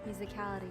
Musicality.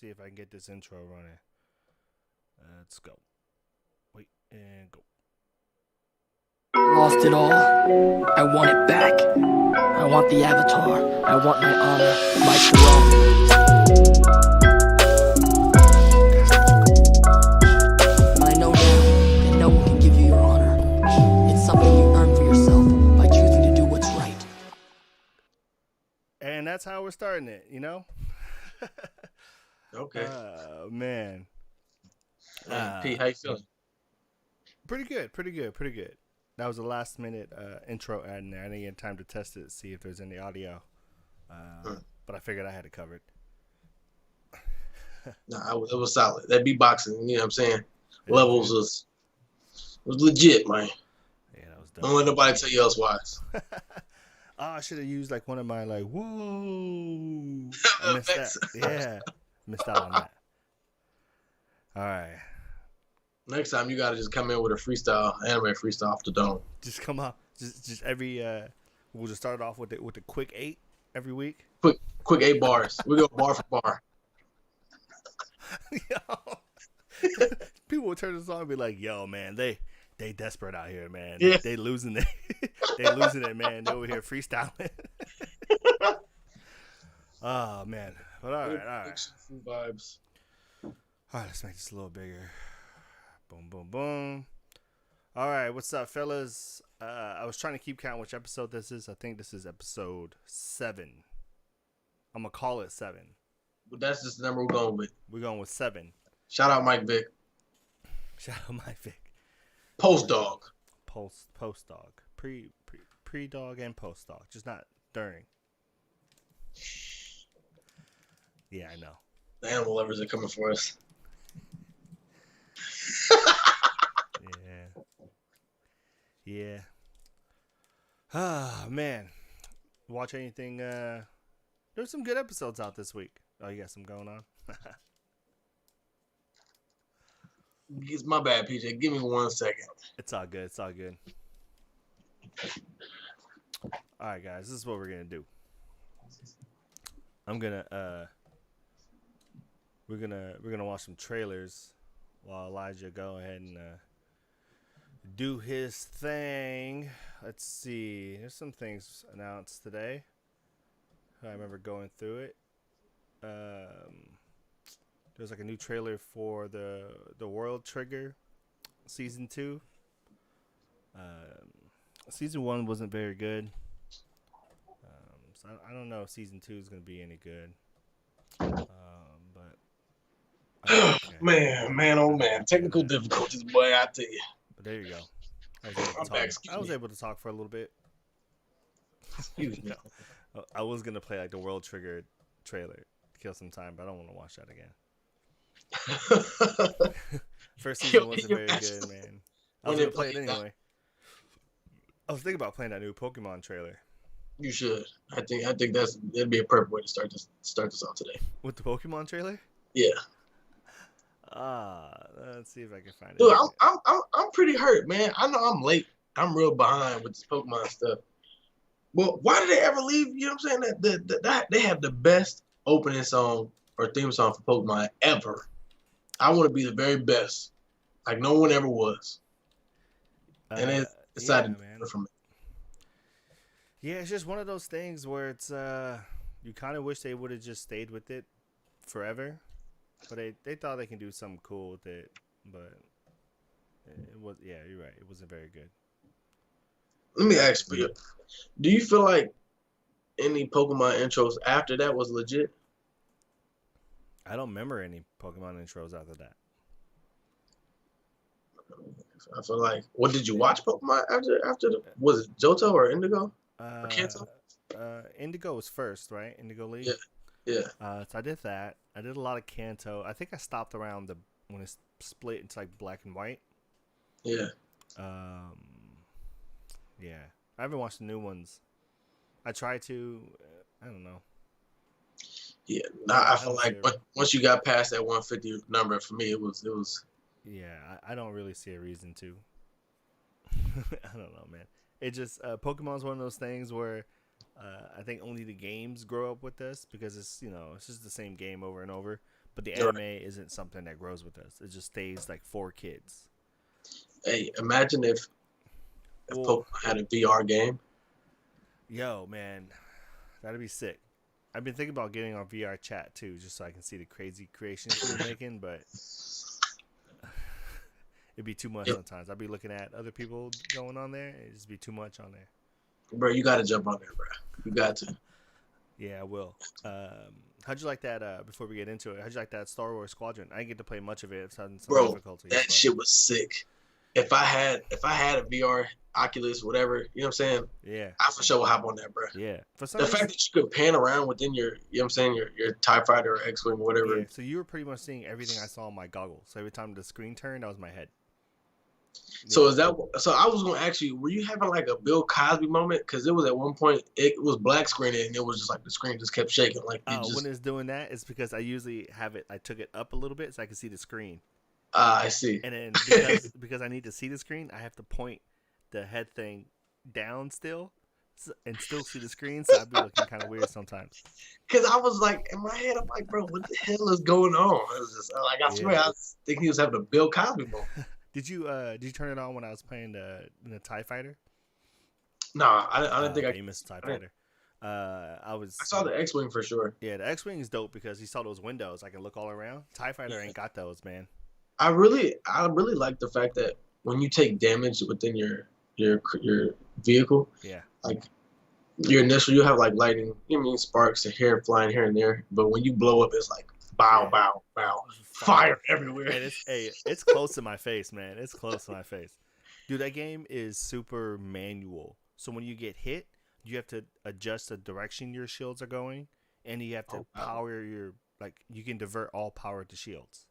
See if I can get this intro running. Let's go. Wait and go. Lost it all. I want it back. I want the avatar. I want my honor, my throne. I know now that no one can give you your honor. It's something you earn for yourself by choosing to do what's right. and that's how we're starting it. You know. Okay. Man. P, how you feeling? Pretty good. That was a last minute intro ad in there. I didn't get time to test it, see if there's any audio. But I figured I had it covered. Nah, it was solid. That beatboxing, you know what I'm saying? Yeah, Levels was legit, man. Yeah, that was dope. Don't let nobody tell you elsewise. I should have used like one of my like whoa. I missed that. Yeah, missed out on that. All right. Next time you gotta just come in with a freestyle, anime freestyle off the dome. Just come up. Just every. We'll just start off with the quick 8 every week. Quick 8 bars. We go bar for bar. Yo. People will turn this on and be like, "Yo, man, they desperate out here, man. Yeah. They losing it. They losing it, man. They over here freestyling." Oh man, but all right. Vibes. All right, let's make this a little bigger. Boom, boom, boom. All right, what's up, fellas? I was trying to keep count which episode this is. I think this is episode 7. I'm gonna call it 7. But that's just the number we're going with. We're going with 7. Shout out Mike Vick. Shout out my Vic. Post dog. Post dog. Pre dog and post dog. Just not during. Yeah, I know. The animal lovers are coming for us. Yeah. Ah, man. Watch anything? There's some good episodes out this week. Oh, you got some going on? It's my bad, PJ. Give me 1 second. It's all good. All right, guys. This is what we're gonna do. We're gonna watch some trailers while Elijah go ahead and do his thing. Let's see. There's some things announced today. I remember going through it. There's like a new trailer for the World Trigger season 2. Season 1 wasn't very good. So I don't know if season 2 is gonna be any good. But okay. Man, oh man. Technical difficulties, boy, I tell you. But there you go. I was able to talk for a little bit. Excuse me. I was gonna play like the World Trigger trailer to kill some time, but I don't want to watch that again. First season wasn't very good, man. I was gonna play it anyway. I was thinking about playing that new Pokemon trailer. You should. I think that'd be a perfect way to start this off today. With the Pokemon trailer? Yeah. Let's see if I can find it. Dude, I'm pretty hurt, man. I know I'm late. I'm real behind with this Pokemon stuff. Well, why did they ever leave? You know what I'm saying? That they have the best opening song or theme song for Pokemon ever. I want to be the very best, like no one ever was. And it decided to from it. Yeah, it's just one of those things where it's you kind of wish they would have just stayed with it forever, but they thought they can do something cool with it, but it was you're right, it wasn't very good. Let me ask you, do you feel like any Pokemon intros after that was legit? I don't remember any Pokemon intros after that. I feel like, what did you watch Pokemon after was it Johto or Indigo? Or Kanto? Indigo was first, right? Indigo League? Yeah. So I did that. I did a lot of Kanto. I think I stopped around when it's split into like black and white. Yeah. Yeah. I haven't watched the new ones. I try to. I don't know. Yeah. I feel like once you got past that 150 number, for me, it was. Yeah, I don't really see a reason to. I don't know, man. It just Pokemon's one of those things where I think only the games grow up with us because it's it's just the same game over and over. But the anime isn't something that grows with us. It just stays like for kids. Hey, imagine if Pokemon had a VR game. Yo, man, that'd be sick. I've been thinking about getting on VR chat too, just so I can see the crazy creations we're making, but it'd be too much sometimes. I'd be looking at other people going on there. It'd just be too much on there. Bro, you got to jump on there, bro. You got to. Yeah, I will. How'd you like that? Before we get into it, how'd you like that Star Wars Squadron? I didn't get to play much of it. It's having some Bro, difficulties. that But shit was sick. If I had a VR, Oculus, whatever, you know what I'm saying? yeah, I for sure will hop on that, bro. yeah. For some The reason, fact that you could pan around within your, you know what I'm saying, your TIE fighter or X-Wing or whatever. yeah. So you were pretty much seeing everything I saw on my goggles. So every time the screen turned, that was my head. So Yeah. is that? So I was gonna ask you, were you having like a Bill Cosby moment? Because it was at one point it was black screening and it was just like the screen just kept shaking, like it just. When it's doing that, it's because I usually have it. I took it up a little bit so I can see the screen. I see. And then because I need to see the screen, I have to point the head thing down still and still see the screen. So I'd be looking kind of weird sometimes. Because I was like, in my head, I'm like, bro, what the hell is going on? It was just like, I swear, I was thinking he was having a Bill Cosby moment. Did you turn it on when I was playing the TIE Fighter? No, I didn't think you missed the TIE Fighter. I saw the X-Wing for sure. Yeah, the X-Wing is dope because you saw those windows. I can look all around. TIE Fighter ain't got those, man. I really like the fact that when you take damage within your vehicle, yeah, like your initial, you have like lightning, you know what I mean, sparks and hair flying here and there, but when you blow up, it's like bow, bow, bow, fire everywhere. And it's close to my face, man. It's close to my face, dude. That game is super manual. So when you get hit, you have to adjust the direction your shields are going, and you have to power your you can divert all power to shields.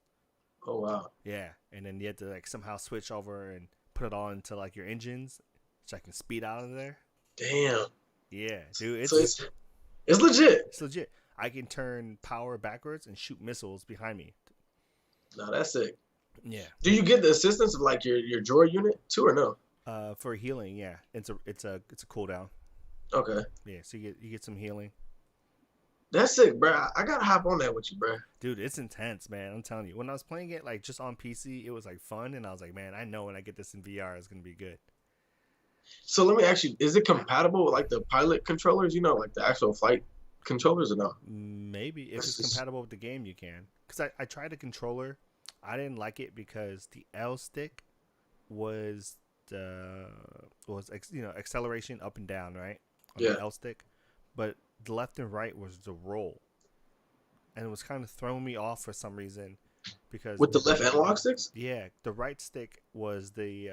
Oh wow. Yeah, and then you have to like somehow switch over and put it on to like your engines, so I can speed out of there. Damn. Yeah, dude, it's legit. It's legit. I can turn power backwards and shoot missiles behind me. No, that's sick. Yeah. Do you get the assistance of like your droid unit too, or no? For healing, yeah, it's a cooldown. Okay. Yeah, so you get some healing. That's sick, bro. I gotta hop on that with you, bro. Dude, it's intense, man. I'm telling you. When I was playing it like just on PC, it was like fun, and I was like, man, I know when I get this in VR, it's gonna be good. So let me ask you: is it compatible with like the pilot controllers? You know, like the actual flight controllers, or no? Maybe if it's compatible with the game, you can. Because I tried the controller, I didn't like it because the L stick was acceleration up and down, right? On the L stick, but the left and right was the roll, and it was kind of throwing me off for some reason because with the left analog sticks. Yeah, the right stick was the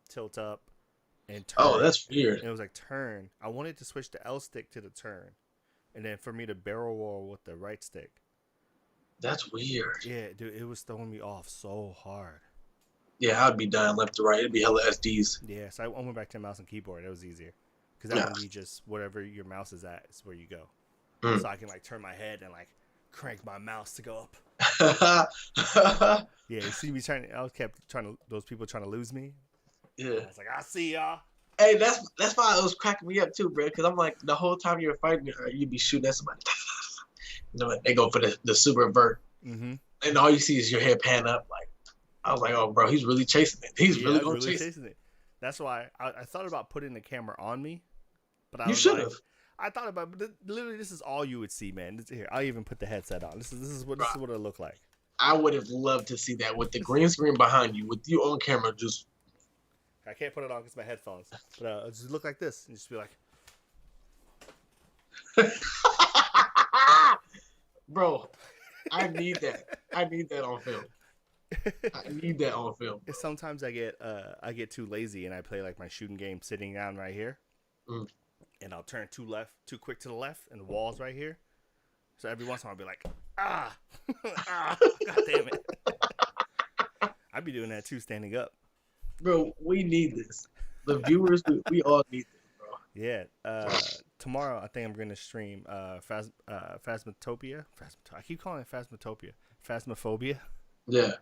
tilt up and turn. Oh, that's weird. And it was like turn. I wanted to switch the L stick to the turn, and then for me to barrel roll with the right stick. That's weird. Yeah, dude, it was throwing me off so hard. Yeah, I'd be dying left to right. It'd be hella SDs. Yeah, so I went back to mouse and keyboard. That was easier. Because that one, you just, whatever your mouse is at, is where you go. So I can, like, turn my head and, like, crank my mouse to go up. Yeah, you see me those people trying to lose me. Yeah. I was like, I see y'all. Hey, that's why it was cracking me up, too, bro. Because I'm like, the whole time you're fighting, you'd be shooting at somebody. You know, they go for the super vert. Mm-hmm. And all you see is your head pan up. Like, I was like, oh, bro, he's really chasing it. He's really going to chase it. That's why I thought about putting the camera on me. But you should have. I thought about, but literally, this is all you would see, man. Here, I'll even put the headset on. This is what it looked like. I would have loved to see that with the green screen behind you, with you on camera. Just I can't put it on because my headphones, but it'll just look like this and just be like, bro, I need that. I need that on film. I need that on film. Bro. Sometimes I get too lazy and I play like my shooting game sitting down right here. And I'll turn too quick to the left, and the wall's right here. So every once in a while, I'll be like, god damn it. I'd be doing that too, standing up. Bro, we need this. The viewers, we all need this, bro. Yeah. Tomorrow, I think I'm going to stream Phasmatopia. I keep calling it Phasmatopia. Phasmophobia. Yeah.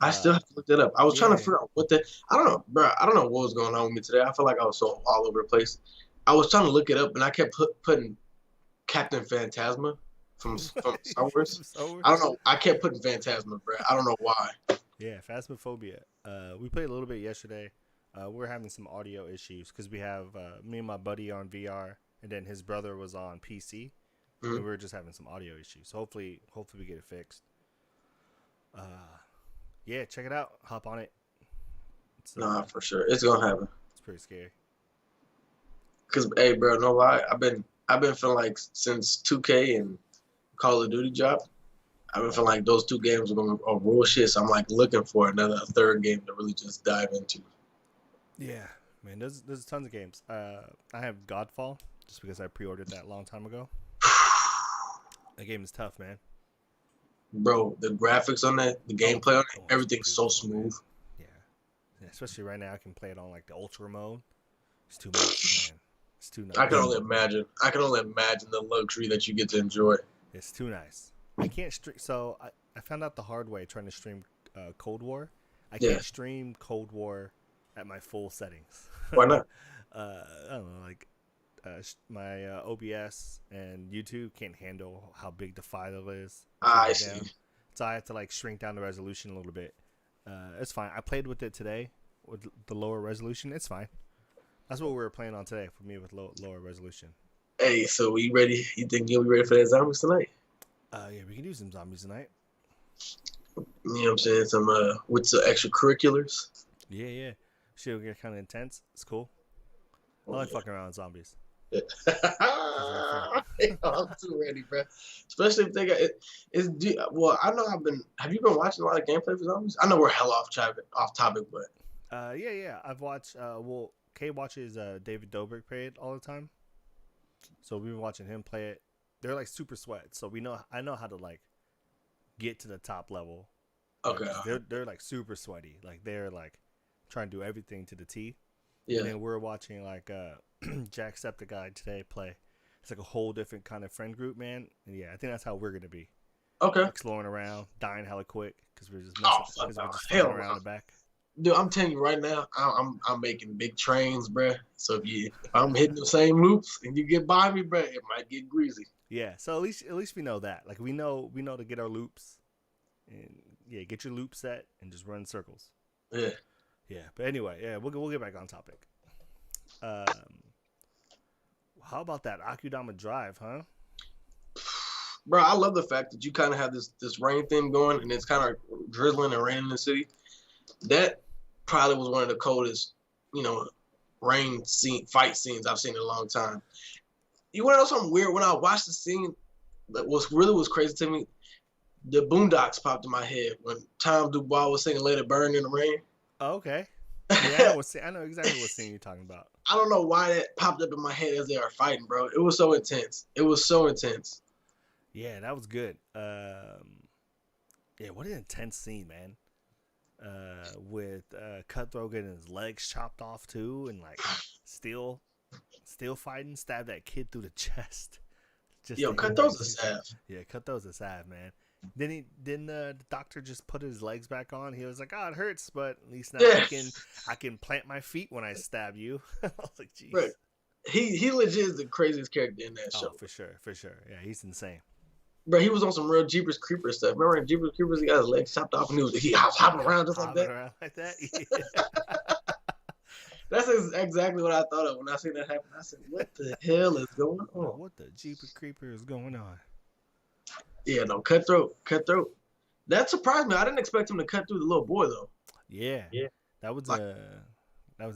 I still have to look that up. I was trying to figure out I don't know, bro. I don't know what was going on with me today. I feel like I was so all over the place. I was trying to look it up, and I kept putting Captain Phantasma from Star Wars. I don't know. I kept putting Phantasma, bro. I don't know why. Yeah, Phasmophobia. We played a little bit yesterday. We're having some audio issues because we have me and my buddy on VR, and then his brother was on PC, and we were just having some audio issues. So hopefully we get it fixed. Yeah, check it out. Hop on it. Nah, for sure. It's going to happen. It's pretty scary. Because, hey, bro, no lie. I've been I've been feeling like since 2K and Call of Duty dropped, I've been feeling like those two games are real shit. So I'm like looking for a third game to really just dive into. Yeah, man, there's tons of games. I have Godfall just because I pre-ordered that a long time ago. That game is tough, man. Bro, the graphics on that, the gameplay on it, it's everything's so beautiful, smooth. man. Yeah, especially right now, I can play it on like the ultra mode. It's too much, man. It's too nice. I can only imagine. I can only imagine the luxury that you get to enjoy. It's too nice. I can't stream. So I found out the hard way trying to stream Cold War. I can't stream Cold War at my full settings. Why not? I don't know, like my OBS and YouTube can't handle how big the file is. I see. So I have to like shrink down the resolution a little bit. It's fine. I played with it today with the lower resolution. It's fine. That's what we were playing on today for me with lower resolution. Hey, so we ready? You think you'll be ready for that zombies tonight? Yeah, we can do some zombies tonight. You know what I'm saying? Some with some extracurriculars. Yeah. Shit will get kind of intense. It's cool. I like fucking around with zombies. I'm too ready, bro. Especially if they got it. Well, I know Have you been watching a lot of gameplay for zombies? I know we're hella off topic, but yeah. I've watched. Well, Kay watches David Dobrik play it all the time, so we've been watching him play it. They're like super sweat, so I know how to like get to the top level. Okay. They're like super sweaty. Like they're like trying to do everything to the T. Yeah. And then we're watching like Jacksepticeye today play. It's like a whole different kind of friend group, man. And yeah, I think that's how we're gonna be. Okay. Exploring around, dying hella quick because we're just hell around the back. Dude, I'm telling you right now, I'm making big trains, bro. So if I'm hitting the same loops and you get by me, bro, it might get greasy. Yeah. So at least we know that. Like we know to get our loops, and yeah, get your loop set and just run circles. Yeah. Yeah. But anyway, yeah, we'll get back on topic. How about that Akudama Drive, huh? Bro, I love the fact that you kind of have this rain thing going, and it's kind of drizzling and raining in the city. That probably was one of the coldest, fight scenes I've seen in a long time. You want to know something weird? When I watched the scene, that was crazy to me. The Boondocks popped in my head when Tom Dubois was singing "Let It Burn" in the rain. Oh, okay. Yeah, I know exactly what scene you're talking about. I don't know why that popped up in my head as they are fighting, bro. It was so intense. Yeah, that was good. Yeah, what an intense scene, man. With Cutthroat getting his legs chopped off too, and like still fighting, stab that kid through the chest. Cutthroat's a sav. Yeah, Cutthroat's a sav, man. Then the doctor just put his legs back on. He was like, "Oh, it hurts, but at least now I can plant my feet when I stab you." I was like, "Jeez." Right. He legit is the craziest character in that show. Oh, for sure. Yeah, he's insane. Bro, he was on some real Jeepers Creepers stuff. Remember in Jeepers Creepers, he got his legs chopped off and he was hopping around just like that? Yeah. That's exactly what I thought of when I seen that happen. I said, what the hell is going on? What the Jeepers Creeper is going on? Yeah, no, Cutthroat. That surprised me. I didn't expect him to cut through the little boy, though. Yeah. That was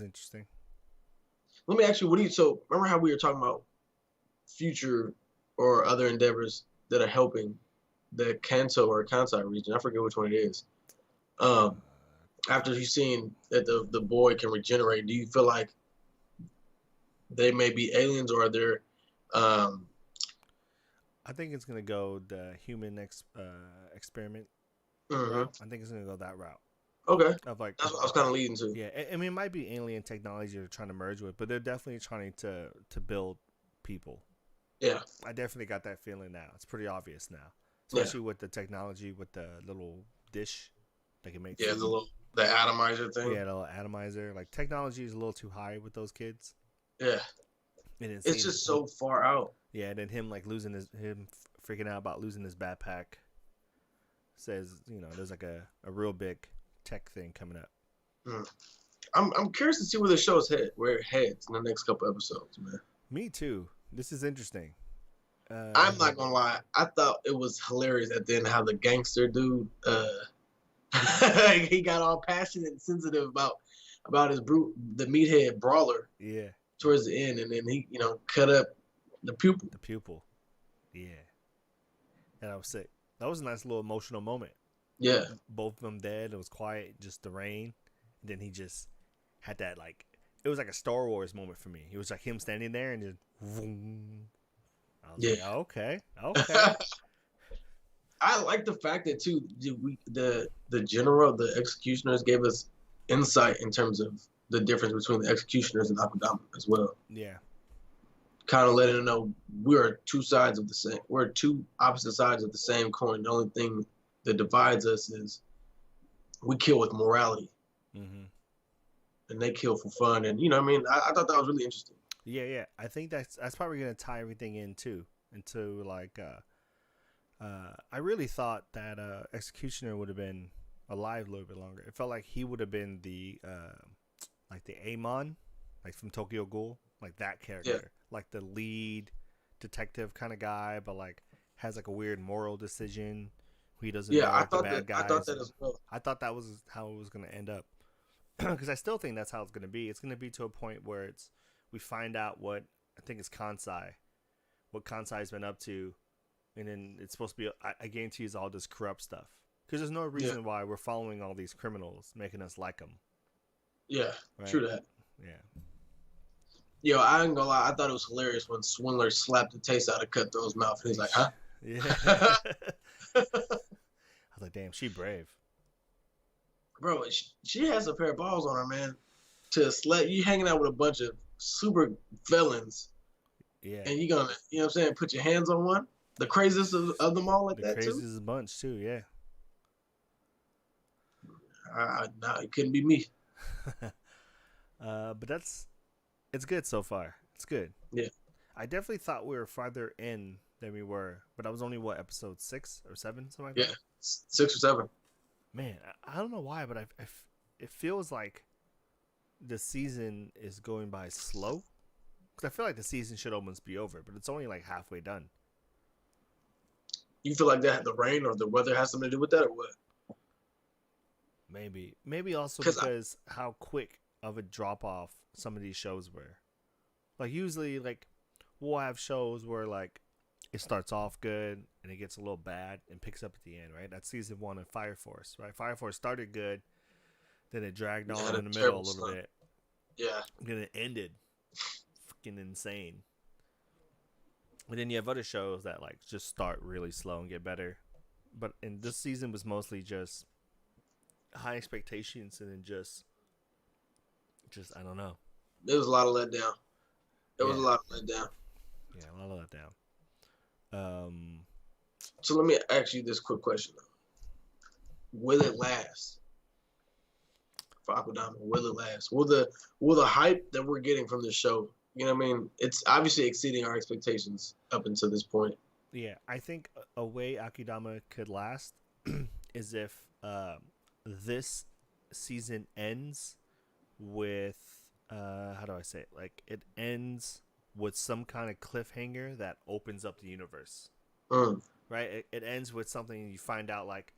interesting. Let me ask you, so remember how we were talking about future or other endeavors that are helping the Kanto or Kansai region? I forget which one it is. After you've seen that the boy can regenerate, do you feel like they may be aliens, or are there? I think it's gonna go the human experiment. Mm-hmm. I think it's gonna go that route. Okay. Of like, that's what I was kind of leading to. Yeah, I mean, it might be alien technology they're trying to merge with, but they're definitely trying to build people. Yeah. I definitely got that feeling now. It's pretty obvious now, especially with the technology with the little dish that can make. Yeah, the atomizer thing. Yeah, the little atomizer. Like technology is a little too high with those kids. Yeah. It's just so far out. Yeah, and then him freaking out about losing his backpack. Says, there's like a real big tech thing coming up. I'm curious to see where the show's where it heads in the next couple episodes, man. Me too. This is interesting. I'm not gonna lie. I thought it was hilarious at the end how the gangster dude, he got all passionate and sensitive about the meathead brawler. Yeah. Towards the end, and then he, cut up The pupil. The pupil. Yeah. And I was sick. That was a nice little emotional moment. Yeah. Both of them dead. It was quiet, just the rain. And then he just had that, like, it was like a Star Wars moment for me. It was like him standing there and just, vroom. I was like, okay. I like the fact that too the general, the executioners gave us insight in terms of the difference between the executioners and Akudama as well. Yeah. Kind of letting them know we're two opposite sides of the same coin. The only thing that divides us is we kill with morality, and they kill for fun. And you know, what I mean, I thought that was really interesting. Yeah. I think that's probably gonna tie everything in too, into like. I really thought that Executioner would have been alive a little bit longer. It felt like he would have been the like the Amon, like from Tokyo Ghoul, like that character, like the lead detective kind of guy, but like has like a weird moral decision. He doesn't know I like the thought bad that. guys. I thought that as well. I thought that was how it was going to end up, because I still think that's how it's going to be. It's going to be to a point where we find out what I think is what Kansai's been up to. And then it's supposed to be, I guarantee, is all this corrupt stuff. Because there's no reason why we're following all these criminals, making us like them. Yeah, right? True that. Yeah. Yo, I ain't gonna lie. I thought it was hilarious when Swindler slapped the taste out of Cutthroat's mouth. And he's like, huh? Yeah. I was like, damn, she brave. Bro, she has a pair of balls on her, man. You hanging out with a bunch of super felons. Yeah. And you gonna, you know what I'm saying, put your hands on one? The craziest of them all, like that, too? The craziest bunch, too, yeah. No, it couldn't be me. But it's good so far. It's good. Yeah. I definitely thought we were farther in than we were, but I was only, episode 6 or 7, something like that? Yeah, 6 or 7. Man, I don't know why, but it feels like the season is going by slow. Because I feel like the season should almost be over, but it's only like halfway done. You feel like that the rain or the weather has something to do with that, or what? Maybe also because how quick of a drop off some of these shows were. Like usually, like we'll have shows where like it starts off good and it gets a little bad and picks up at the end, right? That's season 1 of Fire Force, right? Fire Force started good, then it dragged on in the middle a little bit. Yeah. And then it ended freaking insane. And then you have other shows that like just start really slow and get better. But in this season was mostly just high expectations and then just I don't know. There was a lot of letdown. There was a lot of letdown. Yeah, a lot of letdown. So let me ask you this quick question though. Will it last? For Akudama, will it last? Will the hype that we're getting from this show, you know what I mean? It's obviously exceeding our expectations up until this point. Yeah, I think a way Akudama could last is if this season ends with how do I say it? Like it ends with some kind of cliffhanger that opens up the universe. Right? It ends with something you find out like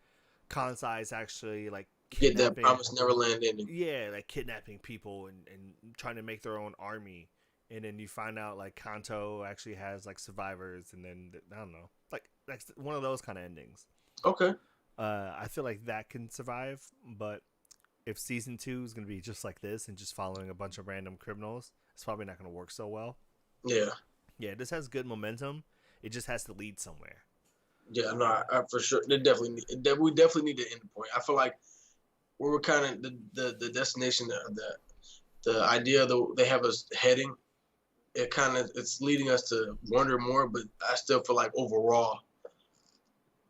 Kansai is actually like get that Promised Neverland ending. Yeah, like kidnapping people and trying to make their own army. And then you find out like Kanto actually has like survivors, and then I don't know, like that's one of those kind of endings. Okay. I feel like that can survive, but if season 2 is gonna be just like this and just following a bunch of random criminals, it's probably not gonna work so well. Yeah. Yeah, this has good momentum. It just has to lead somewhere. Yeah, no, I for sure. We definitely need to end point. I feel like we're kind of the destination, the idea that they have us heading. It's leading us to wonder more, but I still feel like overall,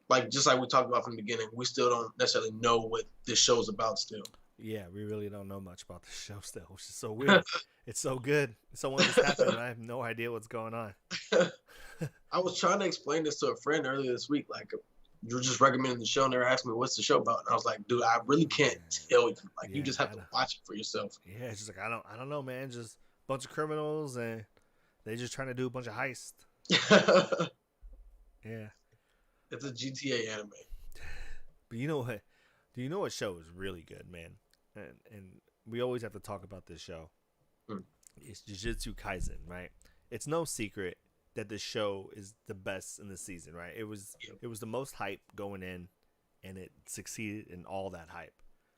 like just like we talked about from the beginning, we still don't necessarily know what this show's about still. Yeah, we really don't know much about this show still, which is so weird. It's so good. So when this happened, I have no idea what's going on. I was trying to explain this to a friend earlier this week. Like, you were just recommending the show, and they were asking me, what's the show about? And I was like, dude, I really can't tell you. Like, you just have to watch it for yourself. Yeah, it's just like, I don't know, man. Just a bunch of criminals, and they just trying to do a bunch of heists. Yeah. It's a GTA anime. But you know what? Do you know what show is really good, man? And we always have to talk about this show. It's Jujutsu Kaisen, right? It's no secret that the show is the best in the season, right? It was the most hype going in, and it succeeded in all that hype.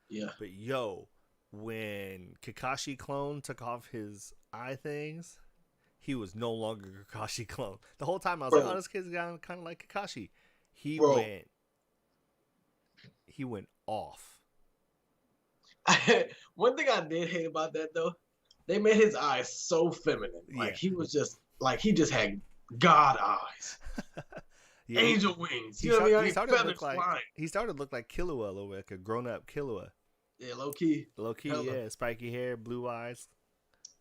Yeah. But yo, when Kakashi clone took off his eye things, he was no longer Kakashi clone. The whole time I was like, oh, this kid's kind of like Kakashi. He went off. One thing I did hate about that though, they made his eyes so feminine. Like he was just like he just had God eyes. Yeah, Angel wings. He You know what I mean? he started to Feathers look like Killua a little bit, like a grown up Killua. Yeah, low key. Low key, yeah. Spiky hair, blue eyes.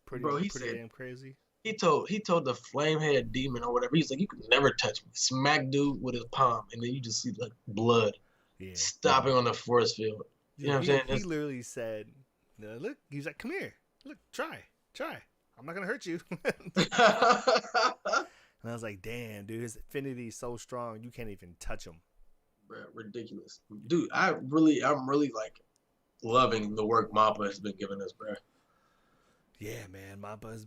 Pretty damn crazy. He told the flame head demon or whatever, he's like, you could never touch me. Smack dude with his palm, and then you just see like blood stopping on the force field. You know what I'm saying? He literally said, look, he's like, come here. Look, try. I'm not gonna hurt you. And I was like, damn, dude, his affinity is so strong, you can't even touch him. Bro, ridiculous. Dude, I'm really like loving the work Mappa has been giving us, bro. Yeah, man, Mappa has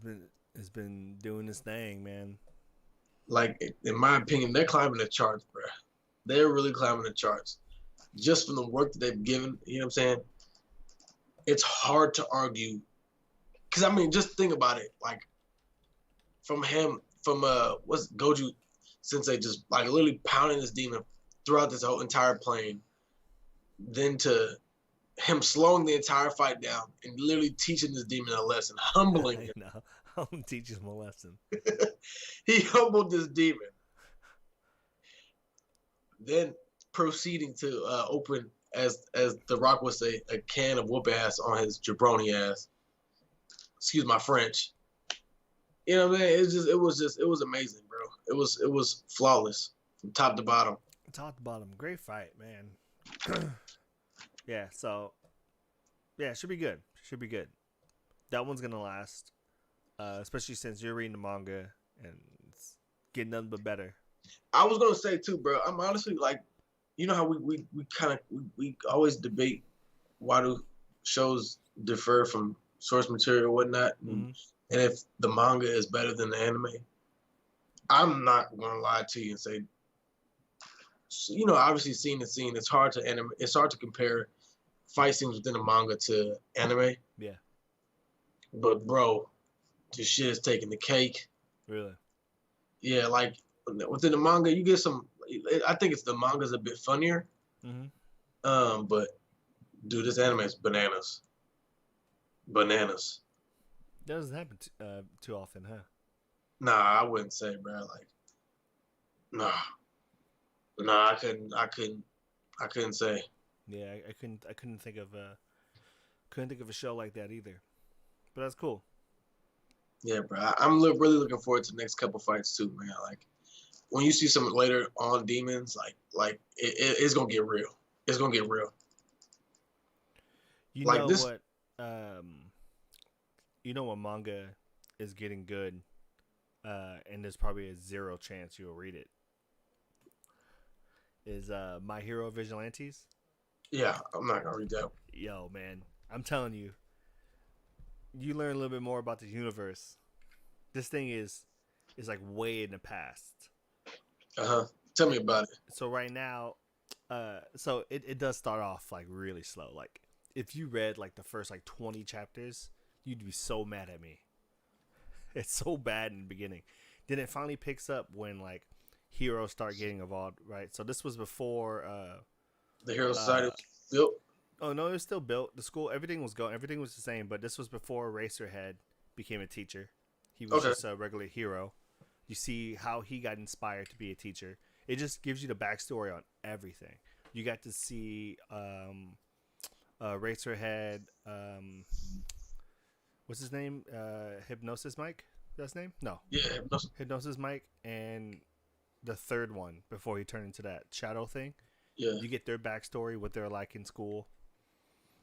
been doing this thing, man. Like, in my opinion, they're climbing the charts, bro. They're really climbing the charts. Just from the work that they've given, you know what I'm saying? It's hard to argue. Because, I mean, just think about it. Like, from what's Goju Sensei just, like, literally pounding this demon throughout this whole entire plane. Then to him slowing the entire fight down and literally teaching this demon a lesson, humbling him. No, I'm teaching him a lesson. He humbled this demon. Then proceeding to open, as The Rock would say, a can of whoop ass on his jabroni ass. Excuse my French. You know what I mean? It was amazing, bro. It was flawless from top to bottom. Top to bottom, great fight, man. Yeah, so it should be good. That one's gonna last, especially since you're reading the manga and it's getting nothing but better. I was gonna say too, bro. I'm honestly like, you know how we always debate why do shows differ from source material or whatnot, and if the manga is better than the anime. I'm not gonna lie to you and say, you know, obviously scene to scene, it's hard to compare fight scenes within the manga to anime. Yeah. But bro, this shit is taking the cake. Really? Yeah, like within the manga, you get some. I think it's the manga's a bit funnier. But dude, this anime is bananas. Bananas. That doesn't happen too often, huh? Nah, I wouldn't say, bro. Like, nah, I couldn't say. Yeah, I couldn't think of a show like that either. But that's cool. Yeah, bro. I'm really looking forward to the next couple fights too, man. Like, when you see some later on demons, like it's gonna get real. It's gonna get real. You like know this... what? You know what manga is getting good, and there's probably a 0 chance you'll read it. Is My Hero Vigilantes? Yeah, I'm not gonna read that. Yo, man, I'm telling you, you learn a little bit more about the universe. This thing is like way in the past. Tell me about it. So right now, so it does start off like really slow. Like if you read like the first like 20 chapters, you'd be so mad at me. It's so bad in the beginning. Then it finally picks up when like heroes start getting involved, right? So this was before the Hero Society was built. Oh no, it was still built. The school, everything was the same, but this was before Eraserhead became a teacher. He was just a regular hero. You see how he got inspired to be a teacher. It just gives you the backstory on everything. You got to see Eraserhead. What's his name? Hypnosis Mike? That's his name? No. Yeah, Hypnosis Mike and the third one before he turned into that shadow thing. Yeah. You get their backstory, what they're like in school.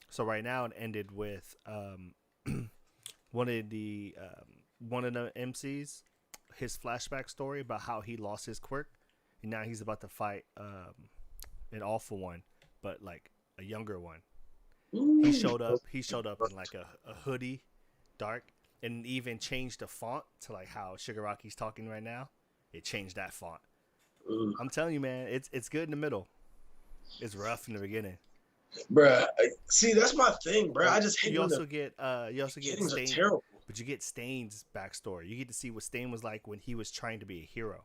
So right now it ended with one of the MCs, his flashback story about how he lost his quirk, and now he's about to fight an awful one, but like a younger one. Ooh. He showed up in like a hoodie, dark, and even changed the font to like how Shigaraki's talking right now. it changed that font. Ooh. I'm telling you, man, it's good in the middle. It's rough in the beginning. Bruh, see, that's my thing, bruh. I just hate You when also the get beginnings are Stain, terrible. but you get Stain's backstory. You get to see what Stain was like when he was trying to be a hero.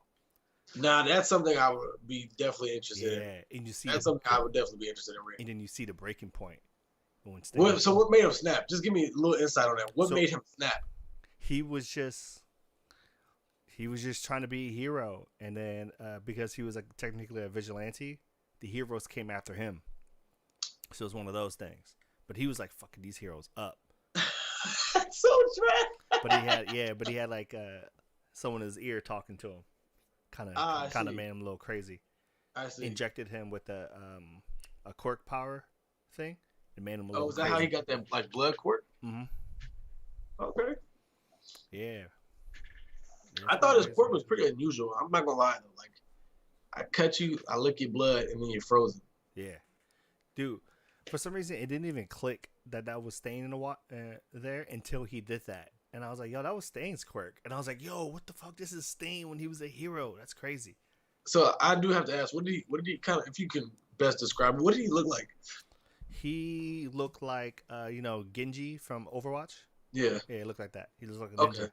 Nah, that's something I would be definitely interested in. Yeah, and you see That's something I would definitely be interested in reading. and then you see the breaking point when Stain. So what made him snap? Just give me a little insight on that. What So- made him snap? He was just trying to be a hero, and then because he was technically a vigilante, the heroes came after him. So it was one of those things. But he was like fucking these heroes up. That's so trash. But he had like someone in his ear talking to him. Kind of made him a little crazy. I see. Injected him with a quirk power thing. It made him a little. Oh, is that crazy. how he got that like blood quirk? Mm-hmm. Okay. Yeah. I thought his quirk was pretty unusual. I'm not gonna lie though. Like, I cut you, I lick your blood, and then you're frozen. Yeah, dude. For some reason, it didn't even click that was Stain in the there until he did that, and I was like, "Yo, that was Stain's quirk," and I was like, "Yo, what the fuck? This is Stain when he was a hero. That's crazy." So I do have to ask, what did he kind of, if you can best describe it, what did he look like? He looked like Genji from Overwatch. Yeah. Yeah, he looked like that. He looked like a ninja. Okay.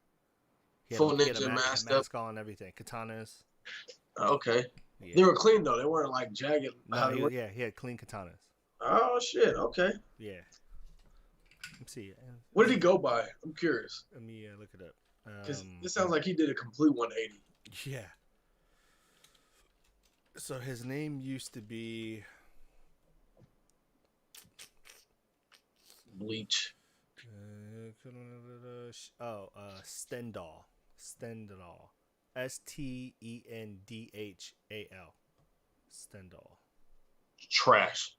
He Full had ninja a mask mask on and everything. Katanas. Okay. Yeah. They were clean though. They weren't like jagged. No, he had clean katanas. Oh shit. Okay. Yeah. Let's see. What did he go by? I'm curious. Let me look it up. Because this sounds like he did a complete 180. Yeah. So his name used to be Bleach. Stendhal. Stendhal. Stendhal. Stendhal. Trash.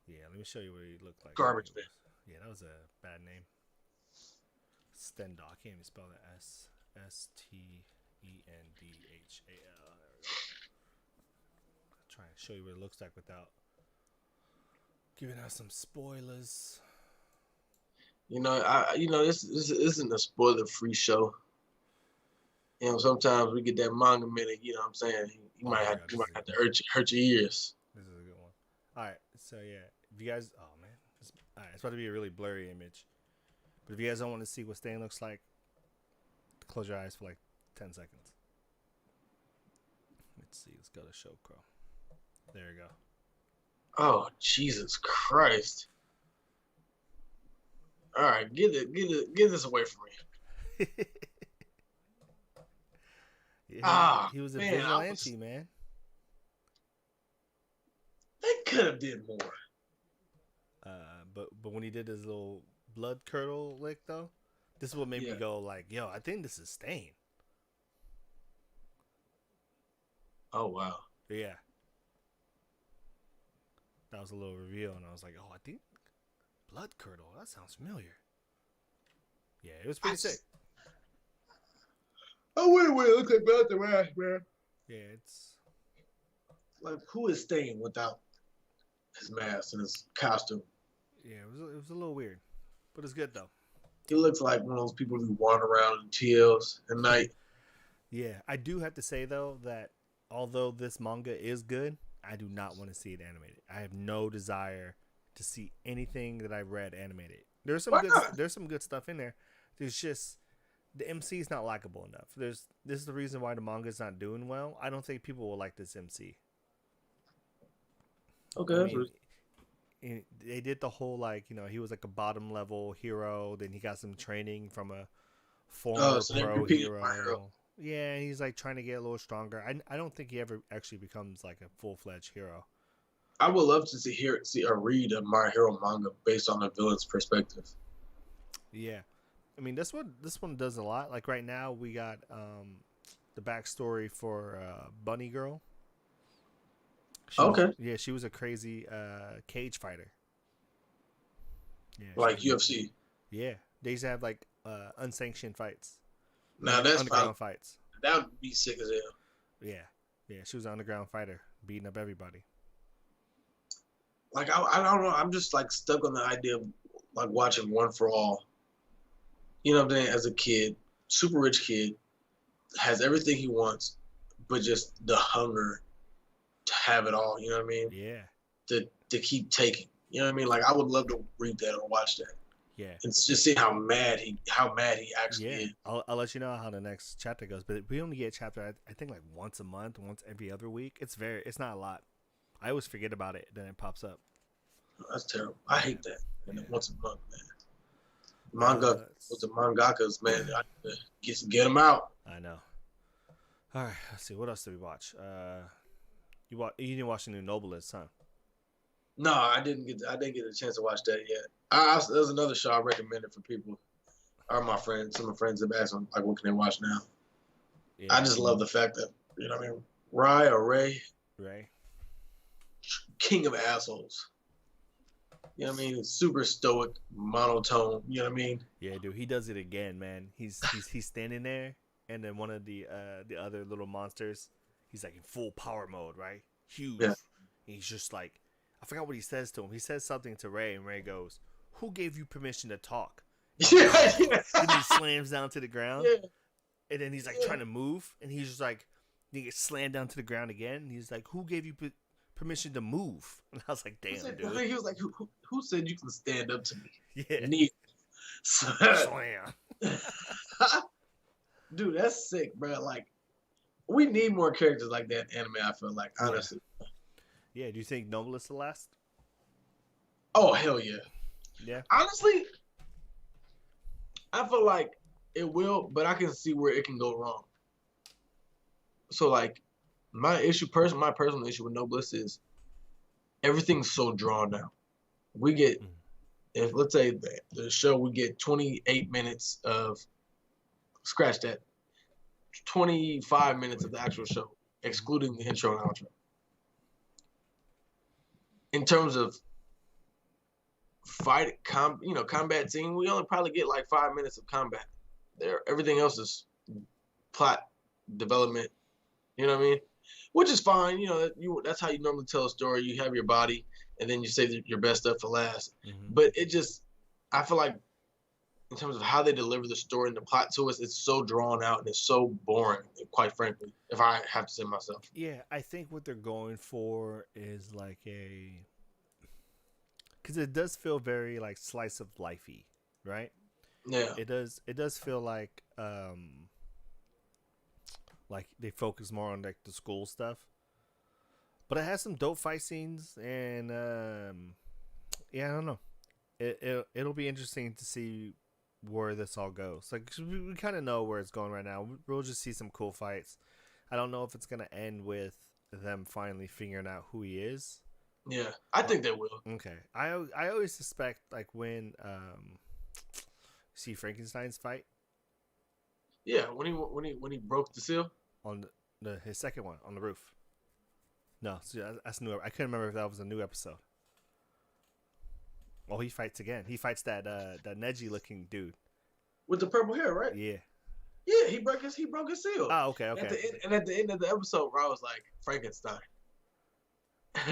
Yeah, let me show you what he looked like. Garbage bin. Yeah, that was a bad name. Stendhal. I can't even spell that. Stendhal. Try and show you what it looks like without giving out some spoilers. This isn't a spoiler-free show. Sometimes we get that manga minute. You know what I'm saying? You might have to hurt your ears. This is a good one. All right, so yeah, if you guys, all right, it's about to be a really blurry image, but if you guys don't want to see what Stain looks like, close your eyes for like 10 seconds. Let's see. Let's go to Show Crow. There you go. Oh Jesus Christ! All right, get this away from me. Yeah, he was a vigilante, man. They could have did more. But when he did his little blood curdle lick, though, this is what made me go like, "Yo, I think this is Stain." Oh wow. Yeah. That was a little reveal, and I was like, "Oh, I think blood curdle. That sounds familiar." Yeah, it was pretty sick. Oh wait, it looks like blood the rash, man. Yeah, it's like who is Stain without his mask and his costume? Yeah, it was a little weird, but it's good though. He looks like one of those people who wander around in TLs at night. Yeah, I do have to say though that although this manga is good, I do not want to see it animated. I have no desire to see anything that I read animated. There's some good stuff in there. There's just the MC is not likable enough. This is the reason why the manga is not doing well. I don't think people will like this MC. Okay. They did the whole he was like a bottom level hero. Then he got some training from a former pro hero. Yeah, he's like trying to get a little stronger. I don't think he ever actually becomes like a full-fledged hero. I would love to see or read a My Hero manga based on the villain's perspective. Yeah. I mean, this one does a lot. Like right now, we got the backstory for Bunny Girl. She was a crazy cage fighter. Yeah, like UFC. Yeah, they used to have like unsanctioned fights. Now that's underground fights. That would be sick as hell. Yeah, she was an underground fighter, beating up everybody. Like I don't know. I'm just like stuck on the idea of like watching One for All. You know what I'm saying? As a kid, super rich kid, has everything he wants, but just the hunger to have it all. You know what I mean? Yeah. To keep taking. You know what I mean? Like I would love to read that or watch that. Yeah. And just see how mad he actually is. I'll let you know how the next chapter goes, but we only get a chapter I think like once a month, once every other week. It's not a lot. I always forget about it, then it pops up. That's terrible. I hate that. And then once a month, man. The mangakas, man. I get them out. I know. All right, let's see. What else did we watch? You didn't watch the new Noblest, huh? No, I didn't get a chance to watch that yet. There's another show I recommended for people. Or some of my friends have asked them, like, what can they watch now? Yeah. I just love the fact that, you know what I mean, Ray, king of assholes. You know what I mean? Super stoic, monotone. You know what I mean? Yeah, dude, he does it again, man. He's standing there, and then one of the other little monsters, he's like in full power mode, right? Huge. Yeah. And he's just like, I forgot what he says to him. He says something to Ray, and Ray goes, "Who gave you permission to talk?" Yeah. And he slams down to the ground. Yeah. And then he's like trying to move, and he's just like, he gets slammed down to the ground again. And he's like, "Who gave you permission to move?" And I was like, "Damn, dude." He was like, "Who said you can stand up to me?" Yeah. Slam. Dude, that's sick, bro. Like, we need more characters like that in anime. I feel like, honestly. Yeah. Do you think Noblest will last? Oh hell yeah. Yeah. Honestly, I feel like it will, but I can see where it can go wrong. So like, my personal issue with Noblest is everything's so drawn out. We get, if let's say the show, we get 28 minutes of, scratch that, 25 minutes of the actual show, excluding the intro and outro. In terms of combat scene, we only probably get like 5 minutes of combat. Everything else is plot development. You know what I mean? Which is fine. You know, that's how you normally tell a story. You have your body, and then you save your best stuff for last. Mm-hmm. But I feel like in terms of how they deliver the story and the plot to us, it's so drawn out and it's so boring, quite frankly, if I have to say myself. Yeah, I think what they're going for is like because it does feel very like slice of lifey, right? Yeah. It does feel like they focus more on like the school stuff. But it has some dope fight scenes, and yeah, I don't know. It'll be interesting to see where this all goes. Like we kind of know where it's going right now. We'll just see some cool fights. I don't know if it's gonna end with them finally figuring out who he is. Yeah, I think they will. Okay, I always suspect like when see Frankenstein's fight. Yeah, when he broke the seal on his second one on the roof. No, see, that's new. I couldn't remember if that was a new episode. Oh, he fights again. He fights that Neji looking dude with the purple hair, right? Yeah. Yeah, he broke his seal. Oh, okay. At the end of the episode, Ra was like, "Frankenstein,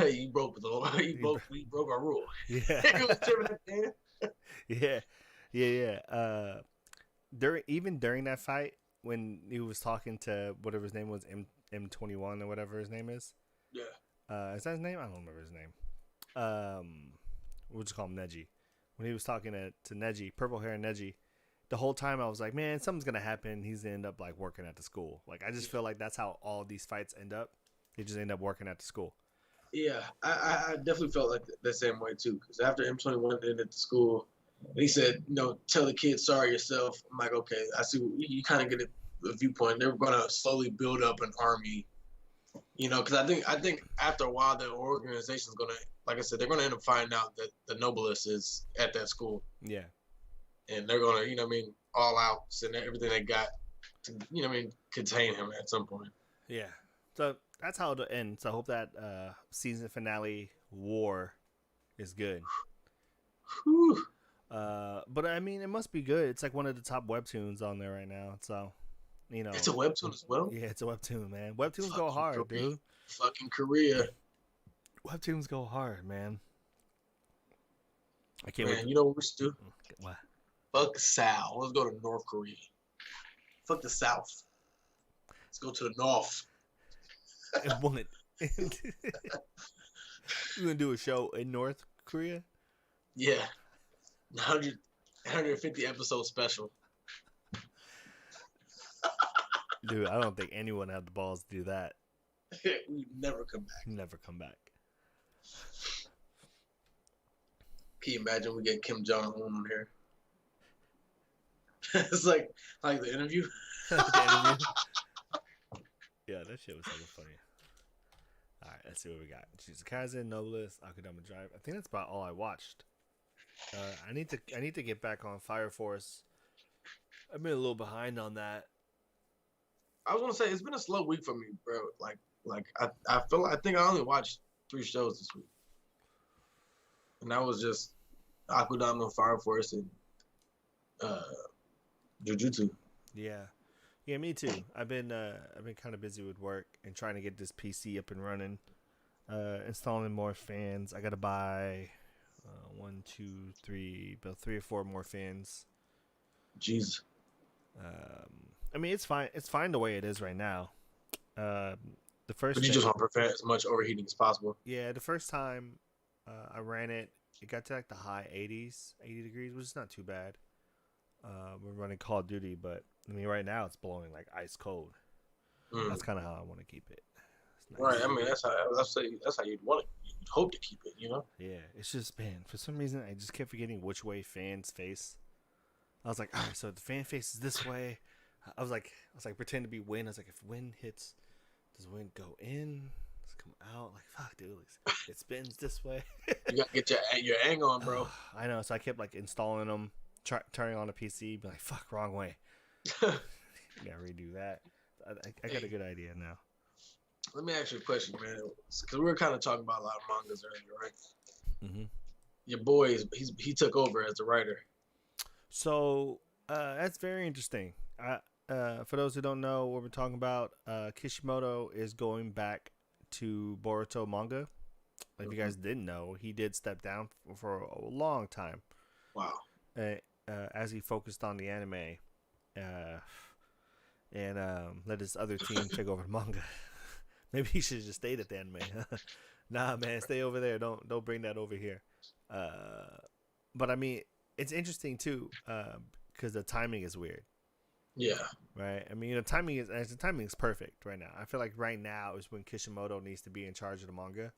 he broke our rule." Yeah. He was tripping at the end. Yeah. During that fight, when he was talking to whatever his name was, M21 or whatever his name is. Yeah. Is that his name? I don't remember his name. We'll just call him Neji. When he was talking to Neji, purple hair Neji, the whole time I was like, man, something's gonna happen. He's gonna end up like working at the school. Like I just feel like that's how all these fights end up. They just end up working at the school. Yeah, I definitely felt like the same way too. Because after M21 ended at the school, and he said, tell the kids sorry yourself. I'm like, okay, I see. You kind of get a viewpoint. They're gonna slowly build up an army. Because I think after a while the organization's gonna, like I said, they're gonna end up finding out that the Noblest is at that school. Yeah. And they're gonna, all out, send everything they got to, contain him at some point. Yeah. So that's how it'll end. So I hope that season finale war is good. Whew. But I mean, it must be good. It's like one of the top webtoons on there right now. So. It's a webtoon as well? Yeah, it's a webtoon, man. Webtoons go hard, dude. Fucking Korea. Webtoons go hard, man. I can't wait. You know what we should do? What? Fuck South. Let's go to North Korea. Fuck the South. Let's go to the North. and won. We're gonna do a show in North Korea. Yeah, 150 episode special. Dude, I don't think anyone had the balls to do that. We never come back. Never come back. Can you imagine we get Kim Jong Un here? It's like the interview. The interview. Yeah, that shit was so funny. All right, let's see what we got. Jujutsu Kaisen, Noblest, Akudama Drive. I think that's about all I watched. I need to get back on Fire Force. I've been a little behind on that. I was gonna say it's been a slow week for me, bro. I think I only watched 3 shows this week, and that was just Akudama, Fire Force, and Jujutsu. Yeah, me too. I've been kind of busy with work and trying to get this PC up and running, installing more fans. I gotta buy 1, 2, 3, about 3 or 4 more fans. Jeez. I mean, it's fine. It's fine the way it is right now. The first. But you just want to prevent as much overheating as possible. Yeah, the first time I ran it, it got to like the high 80s, 80 degrees, which is not too bad. We're running Call of Duty, but I mean, right now it's blowing like ice cold. That's kind of how I want to keep it. Nice. Right. I mean, that's how you'd want it. You'd hope to keep it. You know. Yeah, it's just, man, for some reason I just kept forgetting which way fans face. I was like, all right, so the fan face is this way. I was like pretending to be wind. I was like, if wind hits, does wind go in? Does it come out? Like, fuck, dude, it spins this way. You gotta get your angle on, bro. I know. So I kept like installing them, turning on the PC, be like, fuck, wrong way. Gotta redo that. I got a good idea now. Let me ask you a question, man. Because we were kind of talking about a lot of mangas earlier, right? Mm-hmm. Your boy, he took over as the writer. So that's very interesting. For those who don't know what we're talking about, Kishimoto is going back to Boruto manga. If you guys didn't know, he did step down for a long time. Wow. As he focused on the anime, and let his other team take over the manga. Maybe he should have just stayed at the anime. Nah, man, stay over there. Don't bring that over here. But I mean, it's interesting too, because the timing is weird. Yeah. Right. I mean, the timing is perfect right now. I feel like right now is when Kishimoto needs to be in charge of the manga,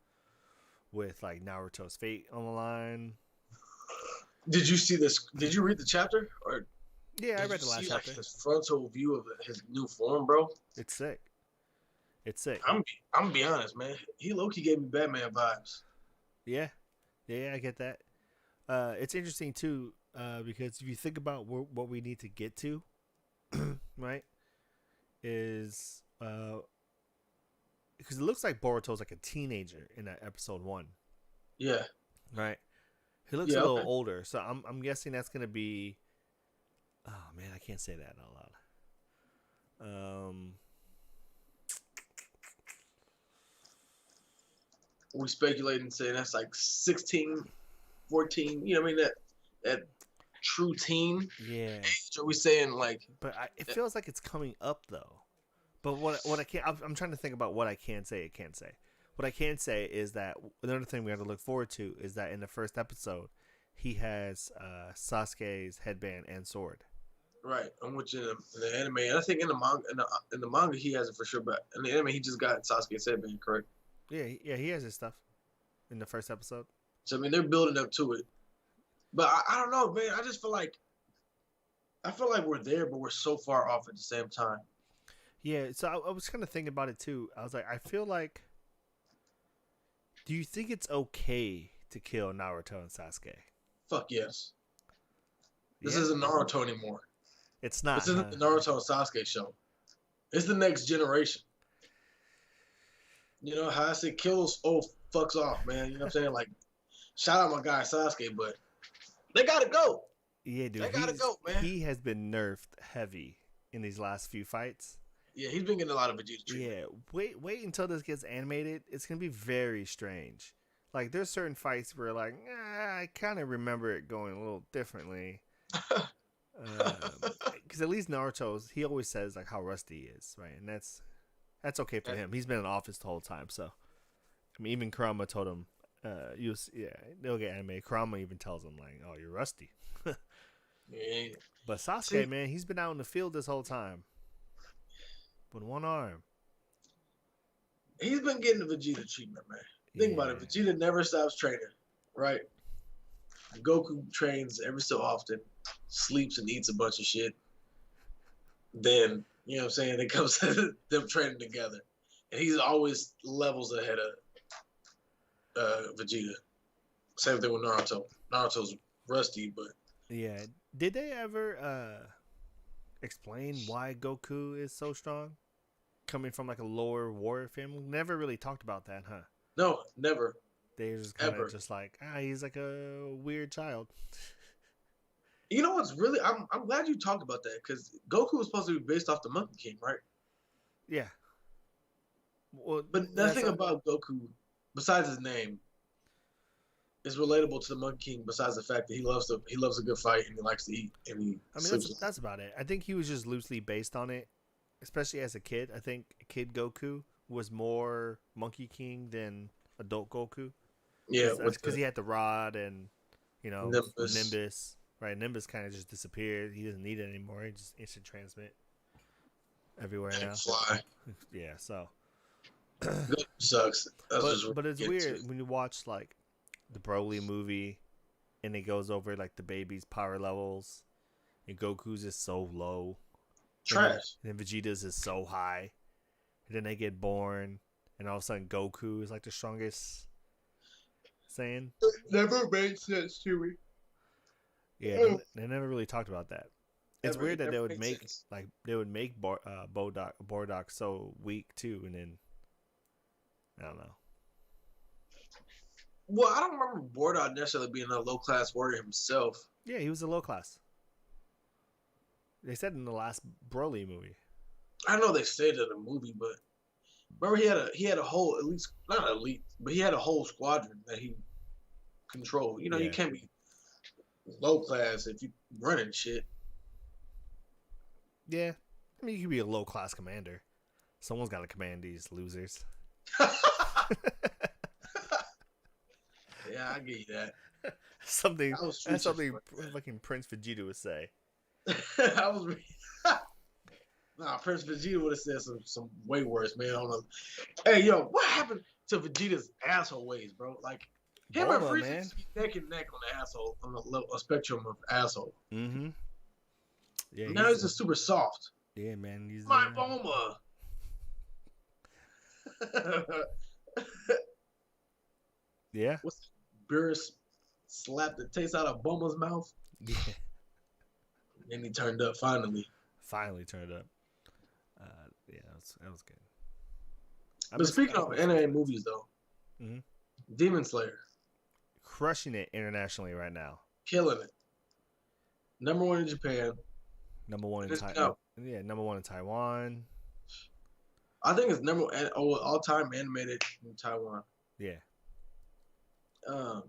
with like Naruto's fate on the line. Did you see this? Did you read the chapter? Or yeah, I read the last chapter. Like, his frontal view of his new form, bro. It's sick. It's sick. I'm gonna be honest, man. He low-key gave me Batman vibes. Yeah, I get that. It's interesting too, because if you think about what we need to get to, right, is because it looks like Boruto's like a teenager in that episode 1. Yeah. Right. He looks a little older, so I'm guessing that's gonna be. Oh man, I can't say that out loud. We speculating saying that's like 16, 14. You know what I mean? That true teen. Yeah. Age. Are we saying like? But it feels like it's coming up though. But what I can't, I'm trying to think about what I can say. Can't say. What I can say is that another thing we have to look forward to is that in the first episode, he has Sasuke's headband and sword. Right, I'm with you in the anime, and I think in the manga he has it for sure, but in the anime he just got Sasuke's headband, correct? Yeah, he has his stuff in the first episode. So I mean, they're building up to it, but I don't know, man. I just feel like we're there, but we're so far off at the same time. Yeah, so I was kind of thinking about it too. I was like, I feel like, do you think it's okay to kill Naruto and Sasuke? Fuck yes. This isn't Naruto anymore. It's not. This isn't the Naruto and Sasuke show. It's the next generation. You know how I say kills old fucks off, man. You know what I'm saying? Like, shout out my guy Sasuke, but they gotta go. Yeah, dude. They gotta go, man. He has been nerfed heavy in these last few fights. Yeah, he's been getting a lot of Vegeta treatment. Yeah, wait until this gets animated. It's gonna be very strange. Like, there's certain fights where, like, I kind of remember it going a little differently. Because at least Naruto's, he always says like how rusty he is, right? And that's That's okay for him. He's been in office the whole time. So, I mean, even Kurama told him, they'll get anime. Kurama even tells him, like, oh, you're rusty. Yeah. But Sasuke, man, he's been out in the field this whole time with one arm. He's been getting the Vegeta treatment, man. Think about it. Vegeta never stops training, right? Goku trains every so often, sleeps and eats a bunch of shit. Then, you know what I'm saying, it comes to them training together. And he's always levels ahead of Vegeta. Same thing with Naruto. Naruto's rusty, but... Yeah. Did they ever explain why Goku is so strong? Coming from like a lower warrior family? Never really talked about that, huh? No, never. They just kind of just like, he's like a weird child. You know what's really... I'm glad you talked about that, because Goku was supposed to be based off the Monkey King, right? Yeah. Well, but nothing about Goku, besides his name, is relatable to the Monkey King. Besides the fact that he loves a good fight and he likes to eat and he. I mean, that's about it. I think he was just loosely based on it, especially as a kid. I think Kid Goku was more Monkey King than adult Goku. Yeah, because he had the rod and Nimbus. Right, Nimbus kind of just disappeared. He doesn't need it anymore. He just instant transmit everywhere now. Fly. Yeah, so. Sucks. But it's weird when you watch like the Broly movie and it goes over like the baby's power levels and Goku's is so low. Trash. And then Vegeta's is so high. And then they get born and all of a sudden Goku is like the strongest Saiyan. It never made sense to me. Yeah, they never really talked about that. It's weird that they would make Bardock so weak too, and then I don't know. Well, I don't remember Bardock necessarily being a low class warrior himself. Yeah, he was a low class. They said in the last Broly movie. I know they said it in the movie, but remember he had a whole, at least not elite, but he had a whole squadron that he controlled. You know, you can't be low class if you running shit. Yeah, I mean you could be a low class commander. Someone's got to command these losers. Yeah, I get you that. That's something fucking Prince Vegeta would say. Prince Vegeta would have said some way worse, man. Hey, yo, what happened to Vegeta's asshole ways, bro? Like him and Frieza used to be neck and neck on the asshole, on a spectrum of asshole. Mm-hmm. Yeah. Now he's just super soft. Yeah, man. He's my Bulma. Yeah. What's Beerus slapped the taste out of Bulma's mouth? Yeah. And he turned up finally. Finally turned up. Yeah, that was good. But speaking of anime movies, though, Demon Slayer, crushing it internationally right now, killing it. Number 1 in Japan. Number 1 in Taiwan. Yeah, number 1 in Taiwan. I think it's number all time animated in Taiwan. Yeah. And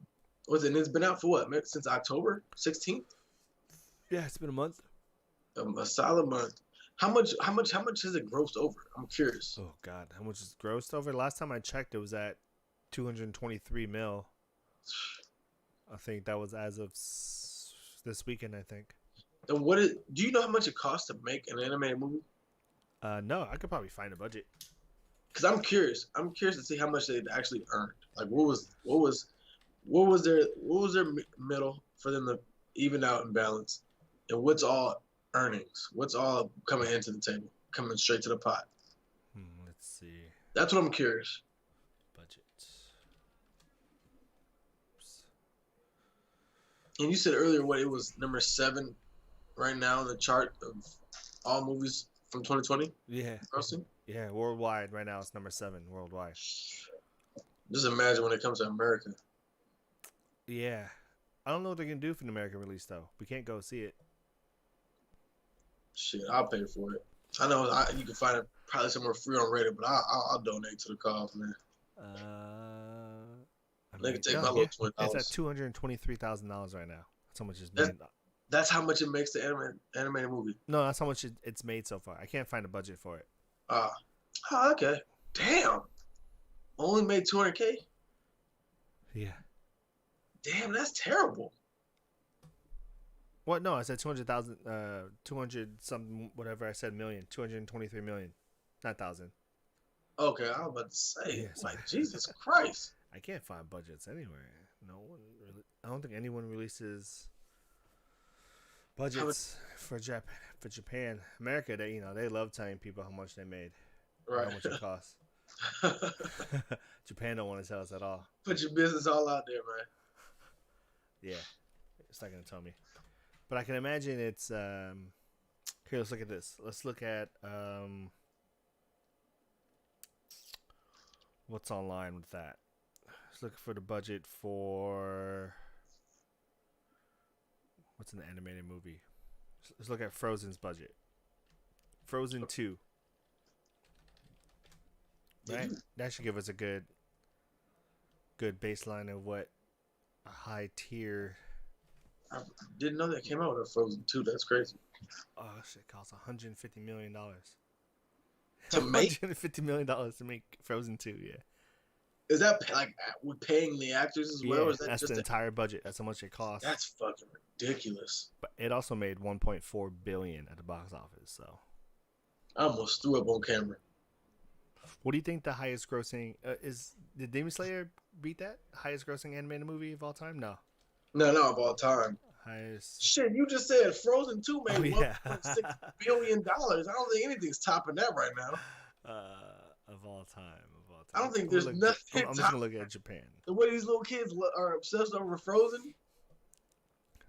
it's been out for what? Since October 16th? Yeah, it's been a month. A solid month. How much has it grossed over? I'm curious. Oh God, how much is grossed over? Last time I checked, it was at 223 mil. I think that was as of this weekend. I think. And do you know how much it costs to make an animated movie? No, I could probably find a budget. Because I'm curious. I'm curious to see how much they actually earned. Like, what was their middle for them to even out and balance, and what's all earnings? What's all coming into the table, coming straight to the pot? Let's see. That's what I'm curious. Budget. Oops. And you said earlier it was number 7 right now in the chart of all movies from 2020? Yeah. Grossing? Yeah, worldwide right now it's number 7 worldwide. Just imagine when it comes to America. Yeah. I don't know what they're going to do for the American release, though. We can't go see it. Shit, I'll pay for it. I know you can find it probably somewhere free on Reddit, but I'll donate to the cause, man. They can take my little $20. It's at $223,000 right now. That's how much it's made. That's how much it makes the animated movie. No, that's how much it's made so far. I can't find a budget for it. Oh, okay. Damn. Only made 200K. Yeah. Damn, that's terrible. What? No, I said 200,000. 200 something. Whatever I said. Million. 223 million. Not thousand. Okay, I was about to say, Yeah, sorry. like, Jesus Christ. I can't find budgets anywhere. No one really. I don't think anyone releases budgets for Japan. America, they love telling people how much they made, or Right. how much it costs. Japan don't want to tell us at all. Put your business all out there, man. Yeah, it's not gonna tell me. But I can imagine it's here. Let's look at this. Let's look at what's online with that. Let's look for the budget for what's an animated movie. Let's look at Frozen's budget. Frozen 2. Right? That should give us a good baseline of what a high tier. I didn't know that came out with a Frozen 2. That's crazy. Oh shit! Costs $150 million To make? $150 million to make Frozen 2. Yeah. Is that like we're paying the actors as well? Yeah, Or is that that's just the entire budget. That's how much it costs. That's fucking ridiculous. But it also made 1.4 billion at the box office. So, I almost threw up on camera. what do you think the highest grossing is? Did Demon Slayer beat that highest grossing animated movie of all time? No, No, not of all time. highest. Shit, you just said Frozen 2 made Oh, yeah. $1.6 billion. I don't think anything's topping that right now. Of all time. I don't think I'm there's gonna nothing I'm just gonna look at Japan. The way these little kids are obsessed over Frozen.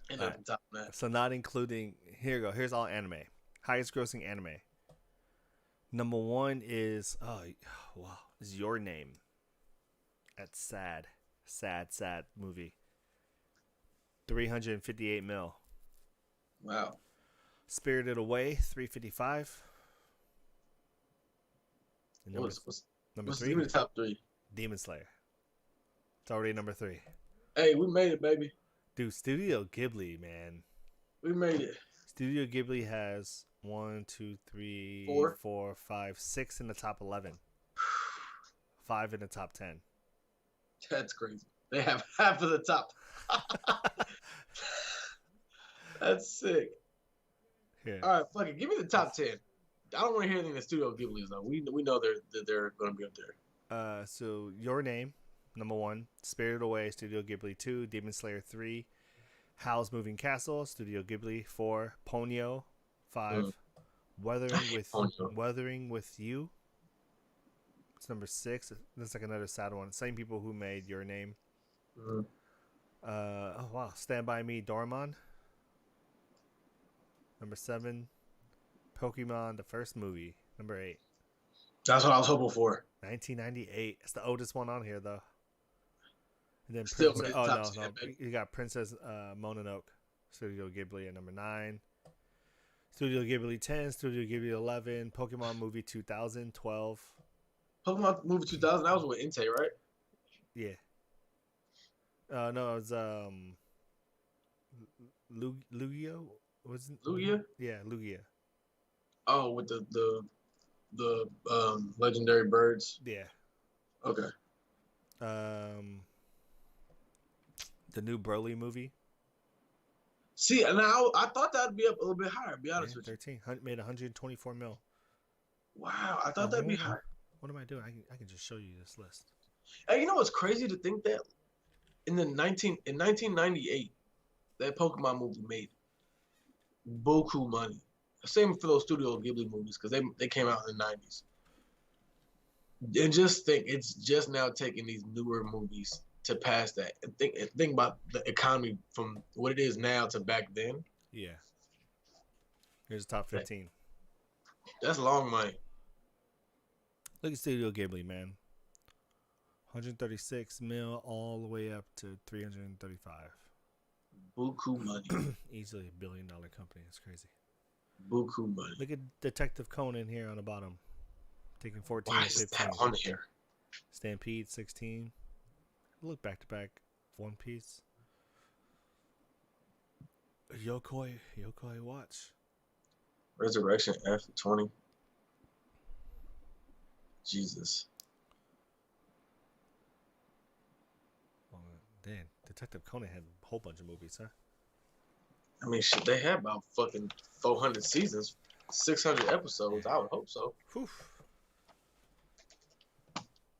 And nothing top that. So not including here you go. Here's all anime. Highest grossing anime. Number 1 is is Your Name. That's sad movie. 358 mil. Wow. Spirited Away 355. And number What's 3, give me the top 3? Demon Slayer. It's already number 3. Hey, we made it, baby. Dude, Studio Ghibli, man. We made it. Studio Ghibli has 1, 2, 3, Four? 4, 5, 6 in the top 11. 5 in the top 10. That's crazy. They have half of the top. That's sick. Here. All right, fuck it. Give me the top 10. I don't want to hear anything that Studio Ghibli is though. We know they're going to be up there. So Your Name, number 1. Spirited Away, Studio Ghibli 2. Demon Slayer 3. Howl's Moving Castle, Studio Ghibli 4. Ponyo 5. Weathering with You. It's number 6. That's like another sad one. Same people who made Your Name. Mm. Oh wow, Stand By Me, Doraemon. Number 7. Pokemon, the first movie. Number 8. That's what I was hoping for. 1998. It's the oldest one on here, though. And then Still Princess, made top 10, baby. you got Princess Mononoke, Studio Ghibli at number 9. Studio Ghibli 10, Studio Ghibli 11, Pokemon movie 2012. Pokemon movie 2000. That was with Entei, right? Yeah. No, it was Lugia. Was it Lugia? Yeah, Lugia. Oh, with the legendary birds. Yeah. Okay. The new Broly movie. See, now I thought that'd be up a little bit higher. To be honest with you. 13 made 124 mil. Wow, I thought that'd be higher. What am I doing? I can just show you this list. Hey, you know what's crazy to think that in 1998, that Pokemon movie made buku money. Same for those Studio Ghibli movies because they came out in the 90s. And just think, it's just now taking these newer movies to pass that. And think about the economy from what it is now to back then. Yeah. Here's the top 15. That's long money. Look at Studio Ghibli, man. 136 mil all the way up to 335. Buku money. Easily $1 billion company. It's crazy. Buku money. Look at Detective Conan here on the bottom. Taking 14 Why and is 15. that on here? Stampede 16. Look back to back. One Piece. Yokoi Watch. Resurrection F20. Jesus. Oh, damn, Detective Conan had a whole bunch of movies, huh? I mean, shit, they had about fucking 400 seasons, 600 episodes. I would hope so. Whew.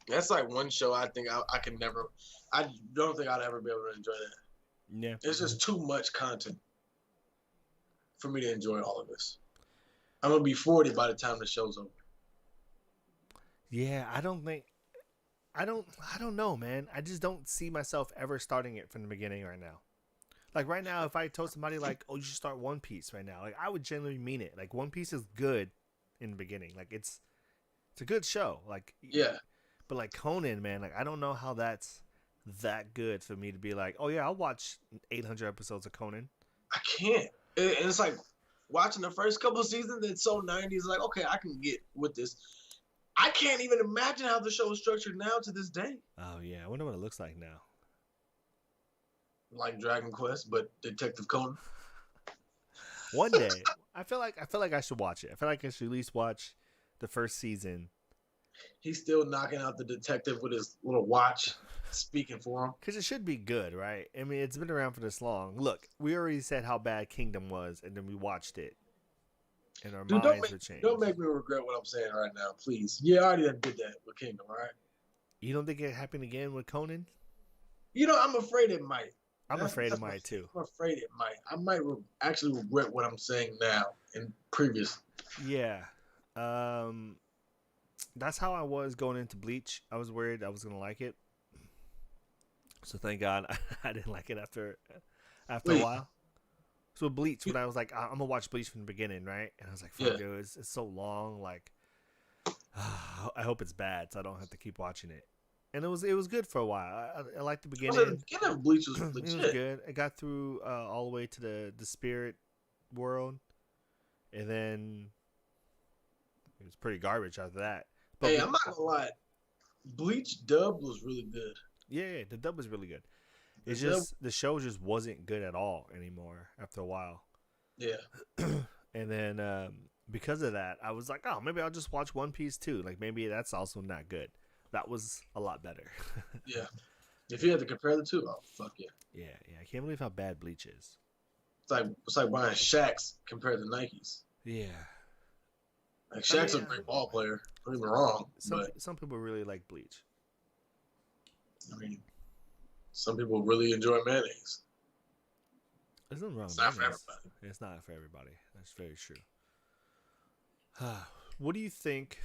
That's like one show I think I can never. I don't think I'd ever be able to enjoy that. Yeah. It's just too much content for me to enjoy all of this. I'm gonna be 40 by the time the show's over. Yeah, I don't know, man. I just don't see myself ever starting it from the beginning right now. Like right now, if I told somebody like, "Oh, you should start One Piece right now," like I would genuinely mean it. Like One Piece is good in the beginning. Like it's a good show. Like Yeah, but like Conan, man, like I don't know how that's that good for me to be like, "Oh yeah, I'll watch 800 episodes of Conan." I can't. And it's like watching the first couple of seasons. It's so 90s. Like, okay, I can get with this. I can't even imagine how the show is structured now to this day. Oh yeah, I wonder what it looks like now. Like Dragon Quest, but Detective Conan. One day, I feel like I should watch it. I feel like I should at least watch the first season. He's still knocking out the detective with his little watch, speaking for him. Because it should be good, right? I mean, it's been around for this long. Look, we already said how bad Kingdom was, and then we watched it. And our Dude, minds were changed. don't make me regret what I'm saying right now, please. Yeah, I already did that with Kingdom, right? You don't think it happened again with Conan? You know, I'm afraid it might. I'm afraid it might too. I'm afraid it might. I might actually regret what I'm saying now and previous. Yeah. That's how I was going into Bleach. I was worried I was going to like it. So thank God I didn't like it after a while. So Bleach, when I was like, I'm gonna watch Bleach from the beginning, right? And I was like, fuck, dude, it's so long. Like, I hope it's bad, so I don't have to keep watching it. And it was good for a while. I liked the beginning. The beginning of Bleach was legit. It was good. I got through all the way to the spirit world, and then it was pretty garbage after that. But hey, I'm not gonna lie, Bleach dub was really good. Yeah, the dub was really good. It's just the show just wasn't good at all anymore after a while. Yeah. And then because of that, I was like, oh, maybe I'll just watch One Piece too. Like maybe that's also not good. That was a lot better. Yeah. If you had to compare the two, oh fuck yeah. Yeah. I can't believe how bad Bleach is. It's like buying Shaqs compared to Nikes. Yeah. Like Shaq's a great ball player. Don't get me wrong. Some people really like Bleach. I mean, some people really enjoy mayonnaise. There's nothing wrong It's with not for mayonnaise. everybody. It's not for everybody. That's very true. What do you think?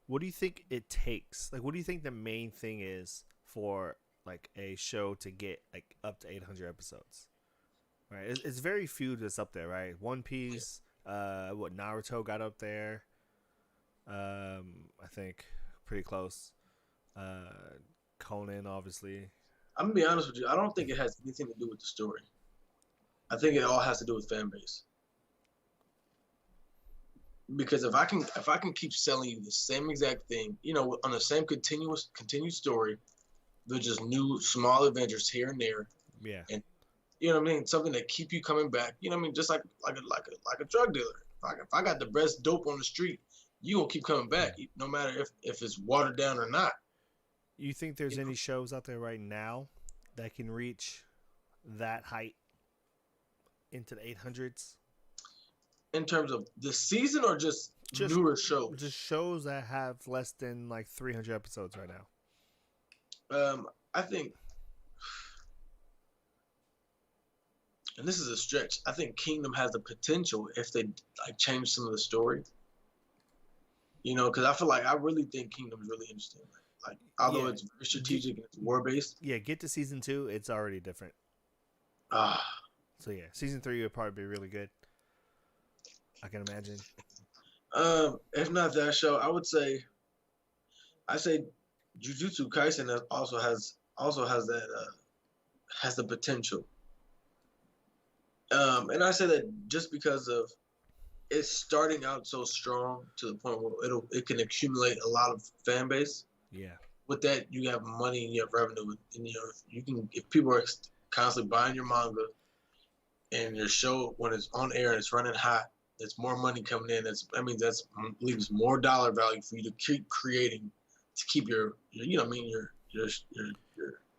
What do you think it takes? Like, what do you think the main thing is for like a show to get like up to 800 episodes? Right, it's very few that's up there, right? One Piece, what Naruto got up there. I think pretty close. Conan, obviously. I'm gonna be honest with you. I don't think it has anything to do with the story. I think it all has to do with fan base. Because if I can keep selling you the same exact thing, you know, on the same continued story, with just new small adventures here and there. Yeah. And you know what I mean? Something that keep you coming back. You know what I mean? Just like a drug dealer. If I got the best dope on the street, you gonna keep coming back, no matter if it's watered down or not. You think there's any shows out there right now that can reach that height into the 800s? In terms of the season or just newer shows? Just shows that have less than like 300 episodes right now. I think, and this is a stretch, I think Kingdom has the potential if they like change some of the story. You know, because I really think Kingdom's really interesting. Like, although it's very strategic and it's war based. Yeah, get to season 2, it's already different. So yeah, season 3 would probably be really good. I can imagine. If not that show, I say Jujutsu Kaisen also has that has the potential. And I say that just because of it's starting out so strong to the point where it can accumulate a lot of fan base. Yeah. With that, you have money and you have revenue, and you know you can, if people are constantly buying your manga and your show when it's on air and it's running hot, It's more money coming in. That means that's leaves more dollar value for you to keep creating, to keep your your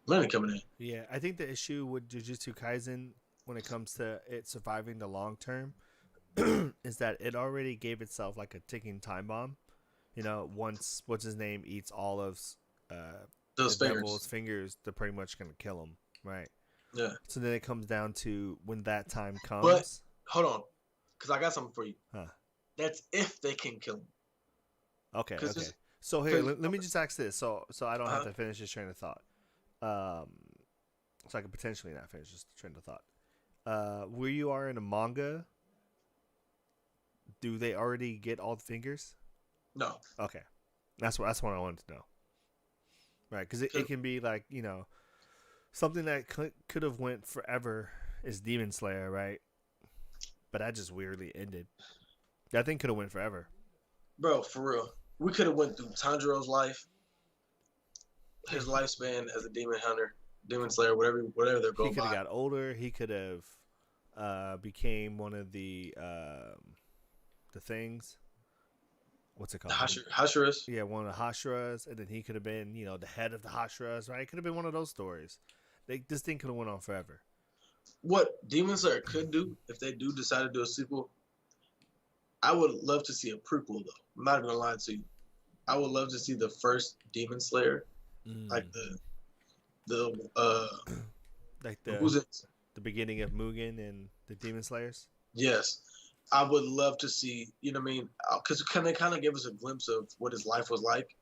money coming in. Yeah, I think the issue with Jujutsu Kaisen when it comes to it surviving the long term is that it already gave itself like a ticking time bomb. You know, once what's his name eats all of Those the fingers. devil's fingers, they're pretty much gonna kill him, right? Yeah. So then it comes down to when that time comes. But hold on, because I got something for you. Huh. That's if they can kill him. Okay. 'Cause Okay. it's- So here, let me just ask this, so I don't have Uh-huh. to finish this train of thought. So I could potentially not finish this train of thought. Where you are in a manga, do they already get all the fingers? No. Okay, that's what I wanted to know. Right, because it can be like, you know, something that could have went forever is Demon Slayer, right? But that just weirdly ended. That thing could have went forever. Bro, for real. We could have went through Tanjiro's life, his lifespan as a demon hunter, demon slayer, whatever they're He going could have by. got older. He could have became one of the things. What's it called? Hashiras. Yeah, one of the Hashiras, and then he could have been, you know, the head of the Hashiras, right? It could have been one of those stories. This thing could have went on forever. What Demon Slayer could do if they do decide to do a sequel, I would love to see a prequel though. I'm not even gonna lie to you. I would love to see the first Demon Slayer, like like who's it? the beginning of Mugen and the Demon Slayers. Yes, I would love to see. You know what I mean? Because they kind of give us a glimpse of what his life was like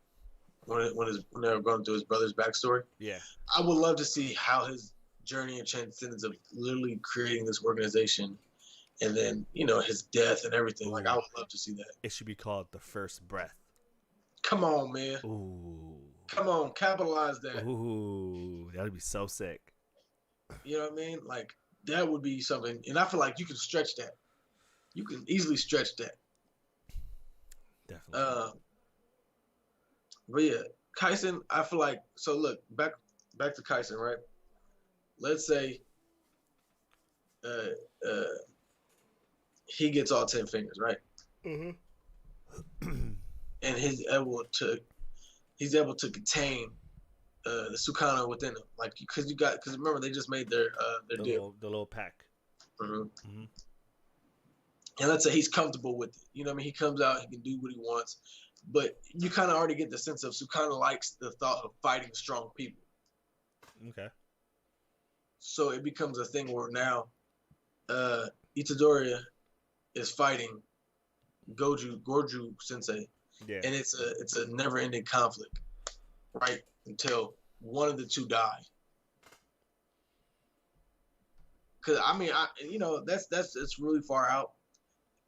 when they were going through his brother's backstory. Yeah, I would love to see how his journey and transcendence of literally creating this organization, and then his death and everything. Like, Ooh. I would love to see that. it should be called The First Breath. Come on, man. Ooh, Come on, capitalize that. ooh, that would be so sick. You know what I mean? Like, that would be something. And I feel like you can stretch that. You can easily stretch that. Definitely. But yeah, Kaisen, I feel like, so look, back to Kaisen, right? Let's say he gets all 10 fingers, right? Mm-hmm. And he's able to contain the Sukana within him, like, because remember they just made their deal. The little pack. Mm-hmm. And let's say he's comfortable with it. You know what I mean? He comes out, he can do what he wants, but you kind of already get the sense of Sukana likes the thought of fighting strong people. Okay. So it becomes a thing where now Itadori is fighting Gorju Sensei, Yeah. and it's a never-ending conflict, right? Until one of the two die. Because I mean, that's really far out,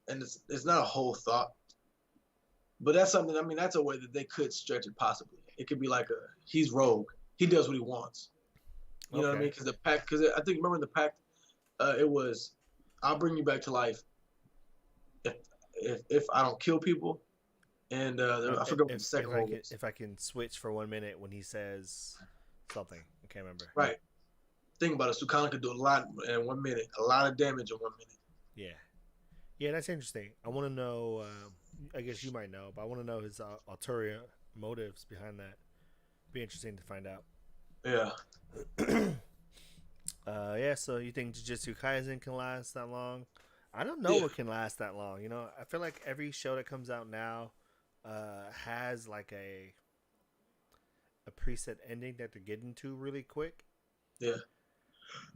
and it's not a whole thought, but that's something. I mean, that's a way that they could stretch it possibly. It could be like he's rogue. He does what he wants. You know what I mean? Because the pact. Because I think remember the pact. It was, I'll bring you back to life if I don't kill people. And I forgot what the second one was. If I can switch for 1 minute when he says something, I can't remember. Right. Think about it. Sukana could do a lot in 1 minute. A lot of damage in 1 minute. Yeah. Yeah, that's interesting. I want to know. I guess you might know, but I want to know his ulterior motives behind that. Be interesting to find out. Yeah. Yeah. So you think Jujutsu Kaisen can last that long? I don't know what can last that long. You know, I feel like every show that comes out now has like a preset ending that they're getting to really quick. Yeah.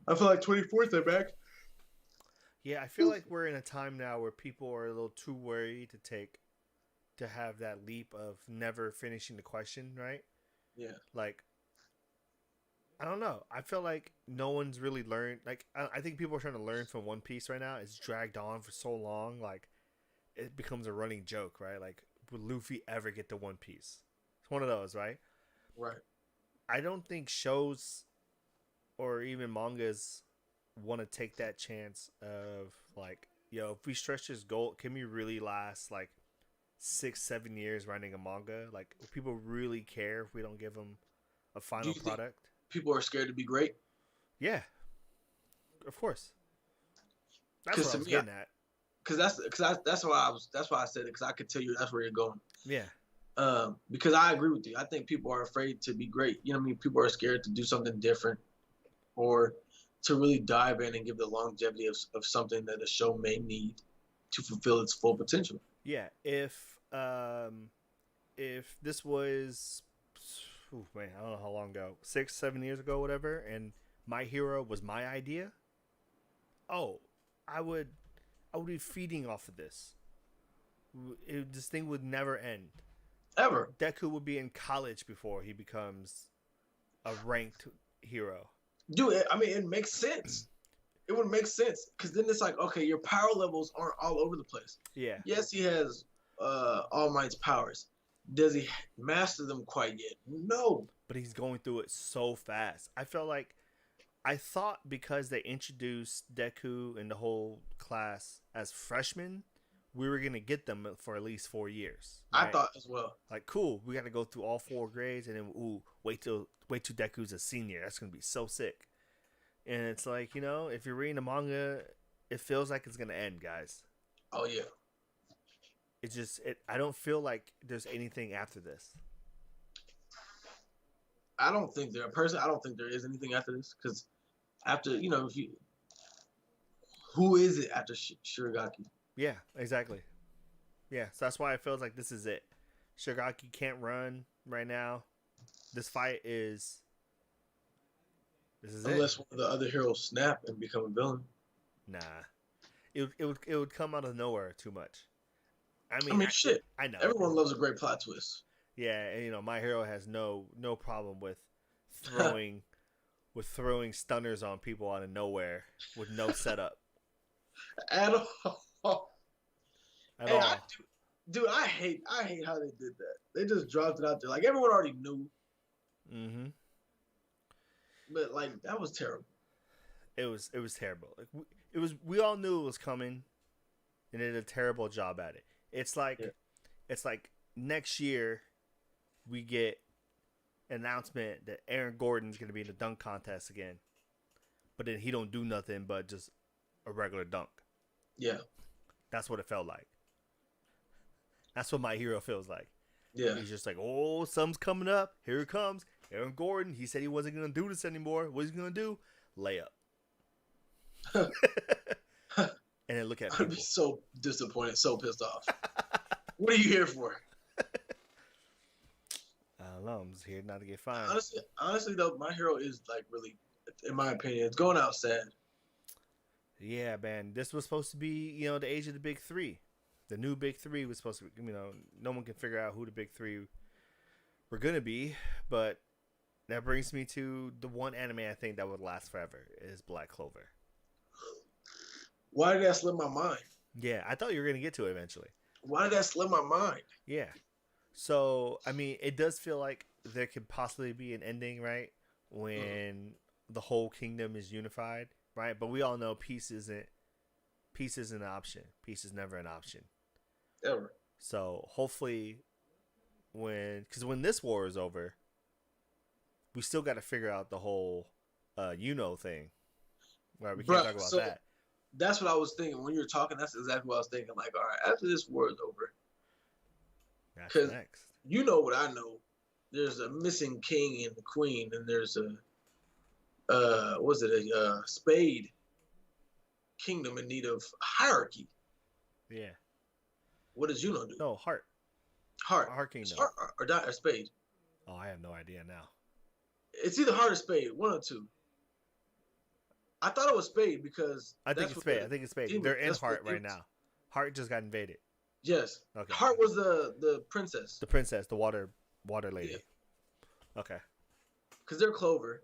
I feel like 24th they're back. Yeah, I feel like we're in a time now where people are a little too worried to have that leap of never finishing the question, right? Yeah. Like, I don't know. I feel like no one's really learned. Like, I think people are trying to learn from One Piece right now. It's dragged on for so long, like it becomes a running joke, right? Like, would Luffy ever get to One Piece? It's one of those, right? Right. I don't think shows or even mangas want to take that chance of like, yo, if we stretch this goal, can we really last like 6-7 years writing a manga? Like, will people really care if we don't give them a final product? People are scared to be great? Yeah, of course. That's what I was getting at. that's why I said it, because I could tell you that's where you're going. Yeah. Because I agree with you. I think people are afraid to be great. You know what I mean? People are scared to do something different, or to really dive in and give the longevity of something that a show may need to fulfill its full potential. Yeah. If this was, man, I don't know how long ago, 6-7 years ago, whatever, and My Hero was my idea, oh, I would be feeding off of this. This thing would never end. Ever. Deku would be in college before he becomes a ranked hero. Dude, I mean, it makes sense. It would make sense, because then it's like, okay, your power levels aren't all over the place. Yeah. Yes, he has All Might's powers. Does he master them quite yet? No. But he's going through it so fast. I thought because they introduced Deku and the whole class as freshmen, we were going to get them for at least 4 years. Right? I thought as well. Like, cool, we got to go through all 4 grades, and then, wait till Deku's a senior. That's going to be so sick. And it's like, if you're reading the manga, it feels like it's going to end, guys. Oh, yeah. It's just, I don't feel like there's anything after this. I don't think there is anything after this, because after, who is it after Shirogaki? Yeah, exactly. Yeah, so that's why it feels like this is it. Shirogaki can't run right now. This fight is... This is Unless it. one of the other heroes snap and become a villain. Nah. It would come out of nowhere too much. I mean shit. I know. Everyone loves a great plot twist. Yeah, and My Hero has no problem with throwing stunners on people out of nowhere with no setup. At all. At all. Dude, I hate how they did that. They just dropped it out there. Like, everyone already knew. Mm-hmm. But, like, that was terrible. It was terrible. Like, we all knew it was coming, and they did a terrible job at it. It's like next year we get an announcement that Aaron Gordon's going to be in the dunk contest again, but then he don't do nothing but just a regular dunk. Yeah. That's what it felt like. That's what My Hero feels like. Yeah. He's just like, oh, something's coming up. Here it comes. Aaron Gordon, he said he wasn't going to do this anymore. What's he going to do? Layup. And then look at people. I'd be so disappointed, so pissed off. What are you here for? I don't know. I'm just here not to get fined. Honestly, though, My Hero is, like, really, in my opinion, it's going out sad. Yeah, man. This was supposed to be, the age of the big three. The new big three was supposed to be, no one can figure out who the big three were going to be. But that brings me to the one anime I think that would last forever is Black Clover. Why did that slip my mind? Yeah, I thought you were going to get to it eventually. Why did that slip my mind? Yeah. So, I mean, it does feel like there could possibly be an ending, right? When the whole kingdom is unified, right? But we all know peace isn't an option. Peace is never an option. Ever. So, hopefully because when this war is over, we still got to figure out the whole thing. Right? We can't talk about that. That's what I was thinking when you were talking. That's exactly what I was thinking. Like, all right, after this war is over, that's next. You know what I know? There's a missing king and the queen, and there's a Spade kingdom in need of hierarchy. Yeah. What does do? No, Heart Kingdom. Heart or Spade. Oh, I have no idea now. It's either Heart or Spade, one or two. I thought it was Spade because I think it's Spade. They're in Heart right now. Heart just got invaded. Yes. Okay. Heart was the princess. The princess, the water lady. Yeah. Okay. Because they're Clover.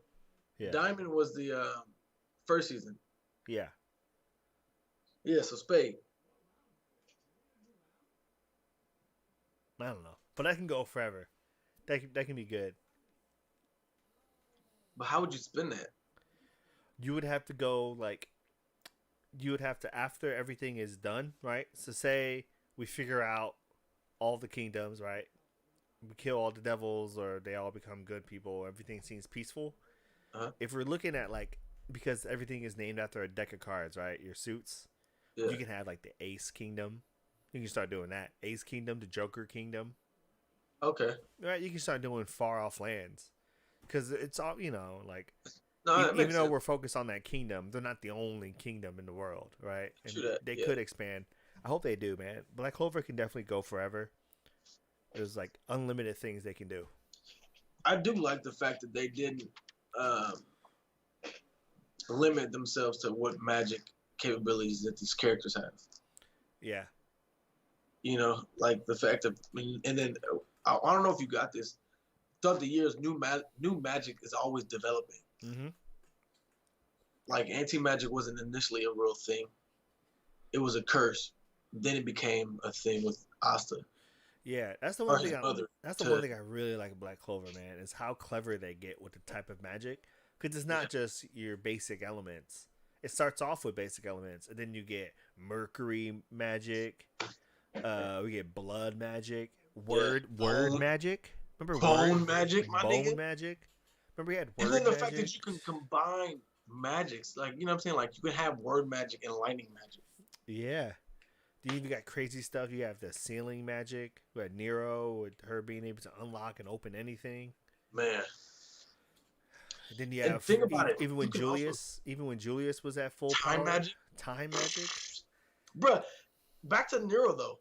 Yeah. Diamond was the first season. Yeah. Yeah, so Spade. I don't know. But that can go forever. That can be good. But how would you spin that? You would have to go after everything is done, right? So say we figure out all the kingdoms, right? We kill all the devils or they all become good people. Everything seems peaceful. Uh-huh. If we're looking at because everything is named after a deck of cards, right? Your suits. You can have like the Ace Kingdom. You can start doing that. Ace Kingdom, the Joker Kingdom. Okay. Right? You can start doing far off lands. Because it's all, like, No, that even makes though sense. we're focused on that kingdom, they're not the only kingdom in the world, right? And True that, they yeah. could expand. I hope they do, man. Black Clover can definitely go forever. There's like unlimited things they can do. I do like the fact that they didn't um, limit themselves to what magic capabilities that these characters have. Yeah. Like the fact of, and then I don't know if you got this. Throughout the years, new magic is always developing. Mm-hmm. Like anti-magic wasn't initially a real thing; it was a curse. Then it became a thing with Asta. Yeah, that's the Or one his thing. mother, That's the one thing I really like about Black Clover, man, is how clever they get with the type of magic. Because it's not just your basic elements. It starts off with basic elements, and then you get Mercury magic. We get blood magic, word Bone- magic. Remember Bone word magic, my bone nigga. magic. Remember we had word And then the magic. fact that you can combine magics, like you know what I'm saying, like you can have word magic and lightning magic. Yeah. You even got crazy stuff. You have the ceiling magic. We had Nero with her being able to unlock and open anything. Man, And then you and have think about it. even You can also when Julius was at full time power. magic, Time magic. bruh. Back to Nero though.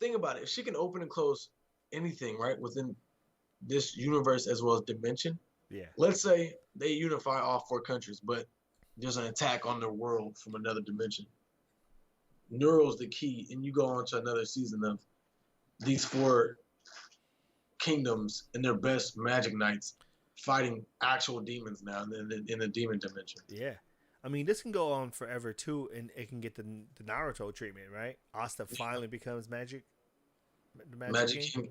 Think about it. If she can open and close anything, right, within this universe as well as dimension. Yeah. Let's say they unify all 4 countries, but there's an attack on their world from another dimension. Neuro's the key, and you go on to another season of these 4 kingdoms and their best magic knights fighting actual demons now in the demon dimension. Yeah. I mean, this can go on forever too, and it can get the Naruto treatment, right? Asta finally becomes the magic king.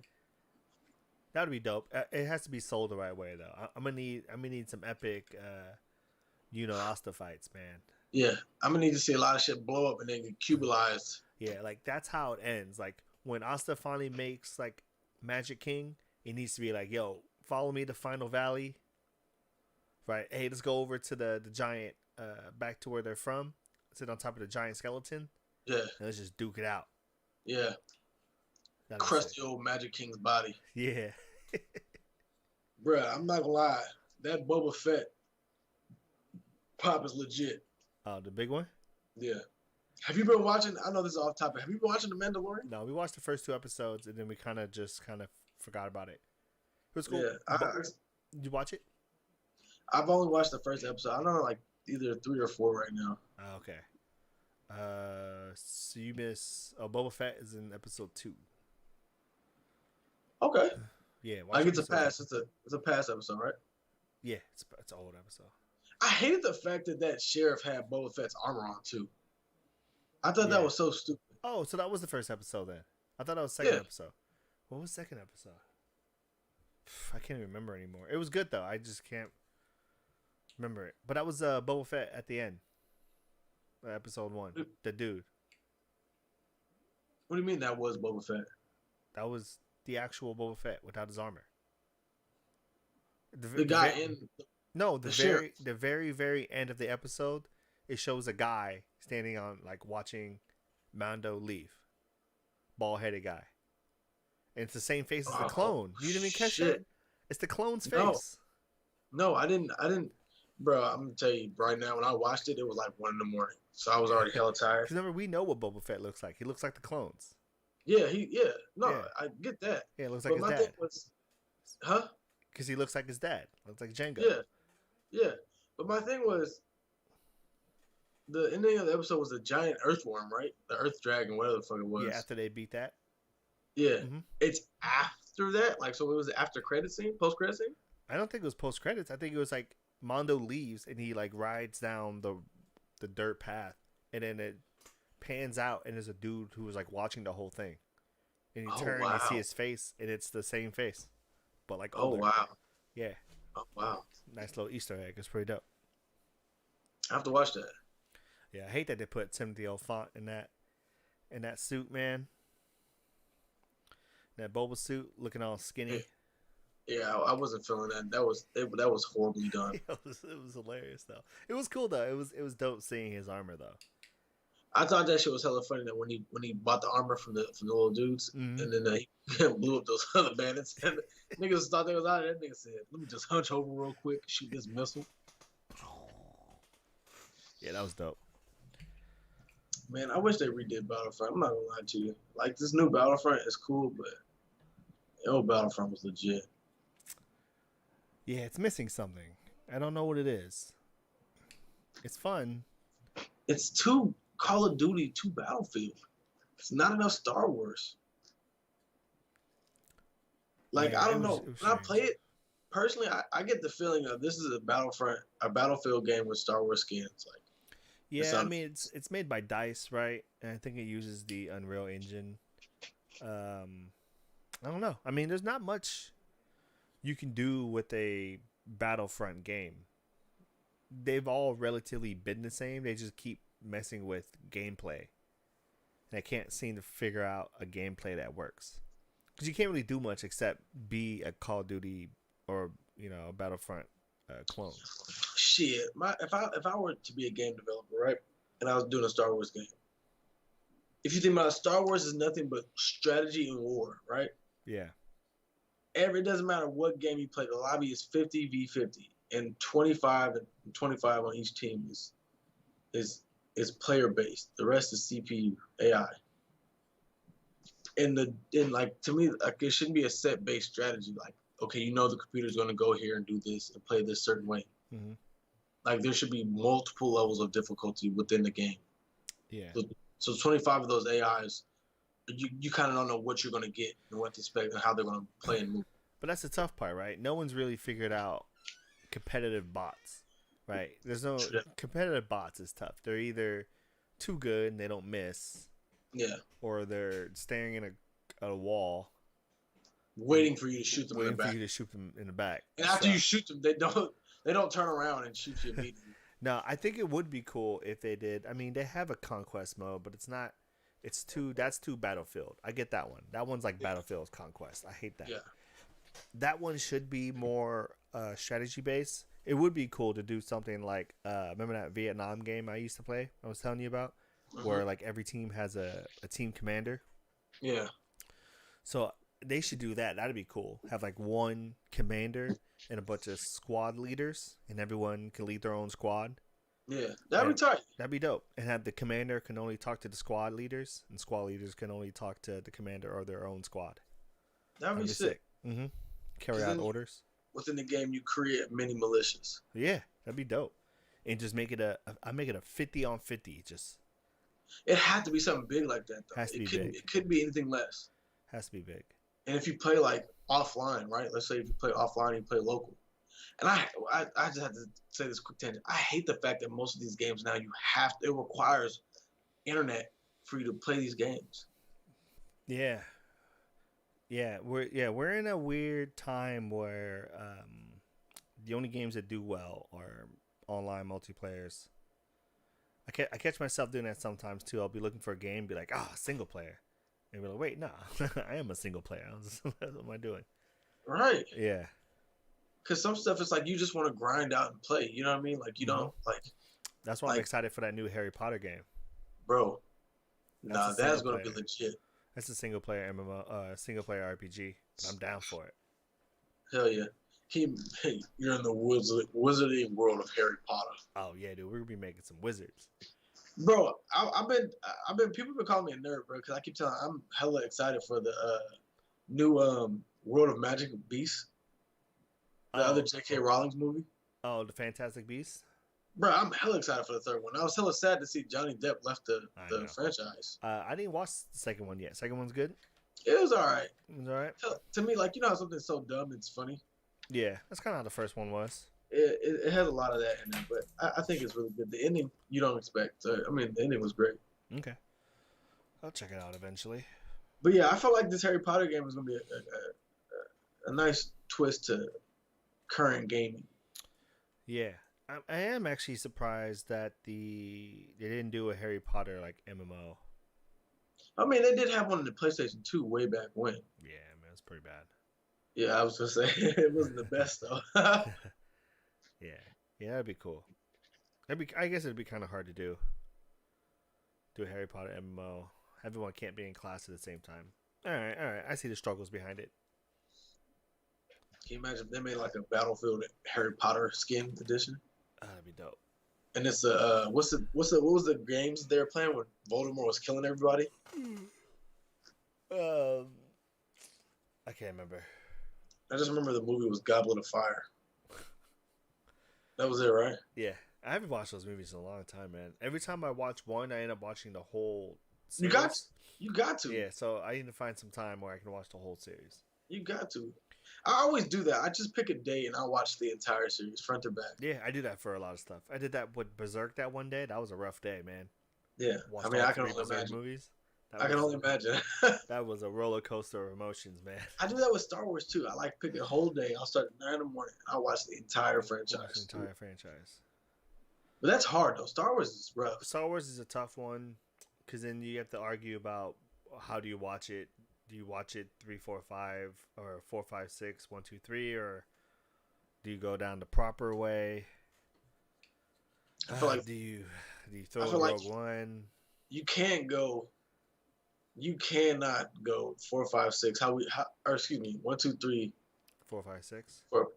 That would be dope. It has to be sold the right way though. I'm gonna need some epic, Asta fights, man. Yeah, I'm gonna need to see a lot of shit blow up and then get cubalized. Yeah, like that's how it ends. Like when Asta finally makes like Magic King, it needs to be like, yo, follow me to Final Valley. Right. Hey, let's go over to the giant, back to where they're from. Sit on top of the giant skeleton. Yeah, And let's just duke it out. yeah. That'd be Crusty sick. old Magic King's body. Yeah. Bruh, I'm not gonna lie. That Boba Fett pop is legit. Oh, the big one? Yeah. Have you been watching? I know this is off topic. Have you been watching The Mandalorian? No, we watched the first 2 episodes and then we kind of forgot about it. It was cool. Yeah. Did you watch it? I've only watched the first episode. I don't know, like either 3 or 4 right now. Oh, okay. So you miss. Oh, Boba Fett is in episode 2. Okay. Yeah. Like it's a episode pass. It's a pass episode, right? Yeah, it's an old episode. I hated the fact that sheriff had Boba Fett's armor on too. I thought Yeah. that was so stupid. Oh, so that was the first episode then. I thought that was the second Yeah. episode. What was the second episode? I can't even remember anymore. It was good though. I just can't remember it. But that was Boba Fett at the end. Episode 1. The dude. What do you mean that was Boba Fett? That was the actual Boba Fett without his armor. The guy in No, the sheriff. the very end of the episode, it shows a guy standing on like watching Mando leave. Bald headed guy. And it's the same face as the clone. You didn't even catch shit. that? It's the clone's No. face. No, I didn't. Bro, I'm gonna tell you right now. When I watched it, it was like 1 in the morning, so I was already hella tired. Because remember, we know what Boba Fett looks like. He looks like the clones. Yeah, no, Yeah. I get that. Yeah, it looks like But my his thing dad. was, huh? Because he looks like his dad. Looks like Django. Yeah. But my thing was, the ending of the episode was a giant earthworm, right? The earth dragon, whatever the fuck it was. Yeah, after they beat that. Yeah. Mhm. It's after that, like, so it was after credit scene, post credit scene. I don't think it was post credits. I think it was like Mondo leaves and he like rides down the dirt path, and then it pans out and there's a dude who was like watching the whole thing, and you Oh, turn and you see wow. his face, and it's the same face, but like Oh older. wow. Yeah, Oh wow. nice little Easter egg. It's pretty dope. I have to watch that. Yeah, I hate that they put Timothy Olyphant in that suit, man. That Boba suit, looking all skinny. Yeah, I wasn't feeling that. That was horribly done. It was hilarious though. It was cool though. It was dope seeing his armor though. I thought that shit was hella funny that when he bought the armor from the little dudes, Mhm. and then he blew up those other bandits, and niggas thought they was out. That nigga said, "Let me just hunch over real quick, shoot this missile." Yeah, that was dope. Man, I wish they redid Battlefront. I'm not gonna lie to you. Like this new Battlefront is cool, but the old Battlefront was legit. Yeah, it's missing something. I don't know what it is. It's fun. It's too Call of Duty, too Battlefield. It's not enough Star Wars. Like Yeah, I it don't was- know. it was When I strange. play it personally, I get the feeling of this is a Battlefield game with Star Wars skins. Like Yeah, I sound mean it's made by Dice, right? And I think it uses the Unreal Engine. I don't know. I mean, there's not much you can do with a Battlefront game. They've all relatively been the same. They just keep messing with gameplay. And I can't seem to figure out a gameplay that works. Because you can't really do much except be a Call of Duty or, a Battlefront clone. shit. If I were to be a game developer, right, and I was doing a Star Wars game, if you think about it, Star Wars is nothing but strategy and war, right? Yeah. It doesn't matter what game you play. The lobby is 50v50, and 25 on each team is player based. The rest is CPU AI. And like to me, like it shouldn't be a set based strategy. Like okay, the computer's going to go here and do this and play this certain way. Mm-hmm. Like there should be multiple levels of difficulty within the game. Yeah. So 25 of those AIs, you kind of don't know what you're going to get and what to expect and how they're going to play and move. But that's the tough part, right? No one's really figured out competitive bots, right? There's no competitive bots is tough. They're either too good and they don't miss, Yeah, or they're staring in a wall, waiting for you to shoot them in waiting the for back. you to shoot them in the back. And after you shoot them, they don't turn around and shoot you immediately. No, I think it would be cool if they did. I mean, they have a conquest mode, but it's not. That's too Battlefield. I get that one. That one's like Battlefield's conquest. I hate that. Yeah. That one should be more strategy based. It would be cool to do something like remember that Vietnam game I used to play? I was telling you about, where like every team has a team commander. Yeah. So they should do that. That'd be cool. Have like one commander and a bunch of squad leaders, and everyone can lead their own squad. Yeah, that'd be tight. That'd be dope. And have the commander can only talk to the squad leaders, and squad leaders can only talk to the commander or their own squad. That'd be sick. Mm-hmm. Carry 'Cause out then orders. Within the game, you create mini militias. Yeah, that'd be dope. And just make it I make it a 50-on-50. Just It had to be something big like that, though. Has to be big. It couldn't be anything less. has to be big. And if you play like offline, right? Let's say if you play offline, you play local. And I just have to say this quick tangent. I hate the fact that most of these games now it requires internet for you to play these games. Yeah. We're in a weird time where the only games that do well are online multiplayers. I catch myself doing that sometimes too. I'll be looking for a game, be like, single player, and be like, wait, nah, I am a single player. What am I doing? Right. Yeah, Because some stuff is like you just want to grind out and play. You know what I mean? Like you don't like, that's why I'm excited for that new Harry Potter game. bro. That's a That's single gonna be player. legit. That's a single player MMO, single player RPG. But I'm down for it. Hell yeah. You're in the wizarding world of Harry Potter. Oh yeah, dude, we're gonna be making some wizards. Bro, I've been people been calling me a nerd, bro, because I keep telling I'm hella excited for the new World of Magic Beasts, the other J.K. Rowling's movie. Oh, the Fantastic Beasts. Bro, I'm hella excited for the third one. I was hella sad to see Johnny Depp left the know. franchise. I didn't watch the second one yet. Second one's good. It was all right. It was all right. To me, like, you know how something's so dumb it's funny? Yeah, that's kind of how the first one was. It has a lot of that in it, but I think it's really good. The ending, you don't expect. The ending was great. Okay, I'll check it out eventually. But yeah, I felt like this Harry Potter game was going to be a nice twist to current gaming. Yeah, I am actually surprised that they didn't do a Harry Potter like MMO. I mean, they did have one in the PlayStation 2 way back when. Yeah, man, it's pretty bad. Yeah, I was going to say, it wasn't the best, though. Yeah, that'd be cool. I guess it'd be kind of hard to do do a Harry Potter MMO. Everyone can't be in class at the same time. All right. I see the struggles behind it. Can you imagine if they made like a Battlefield Harry Potter skin edition? That'd be dope. And it's what was the games they were playing when Voldemort was killing everybody? I can't remember. I just remember the movie was Goblet of Fire. That was it, right? Yeah, I haven't watched those movies in a long time, man. Every time I watch one, I end up watching the whole series. You got to. Yeah, so I need to find some time where I can watch the whole series. You got to. I always do that. I just pick a day and I watch the entire series, front to back. Yeah, I do that for a lot of stuff. I did that with Berserk that one day. That was a rough day, man. Yeah, Watched I mean, all I can three only Berserk imagine. movies. I can only imagine. That was a roller coaster of emotions, man. I do that with Star Wars too. I like pick a whole day. I'll start at 9 in the morning. I'll watch the entire franchise. Watch the entire franchise. But that's hard though. Star Wars is rough. Star Wars is a tough one because then you have to argue about how do you watch it. Do you watch it 3, 4, 5 or 4, 5, 6, 1, 2, 3, or do you go down the proper way? I feel like do you throw I a feel like Rogue One? you can't go. You cannot go 4, 5, 6. Or excuse me, 1, 2, 3, 4, 5, 6. 4.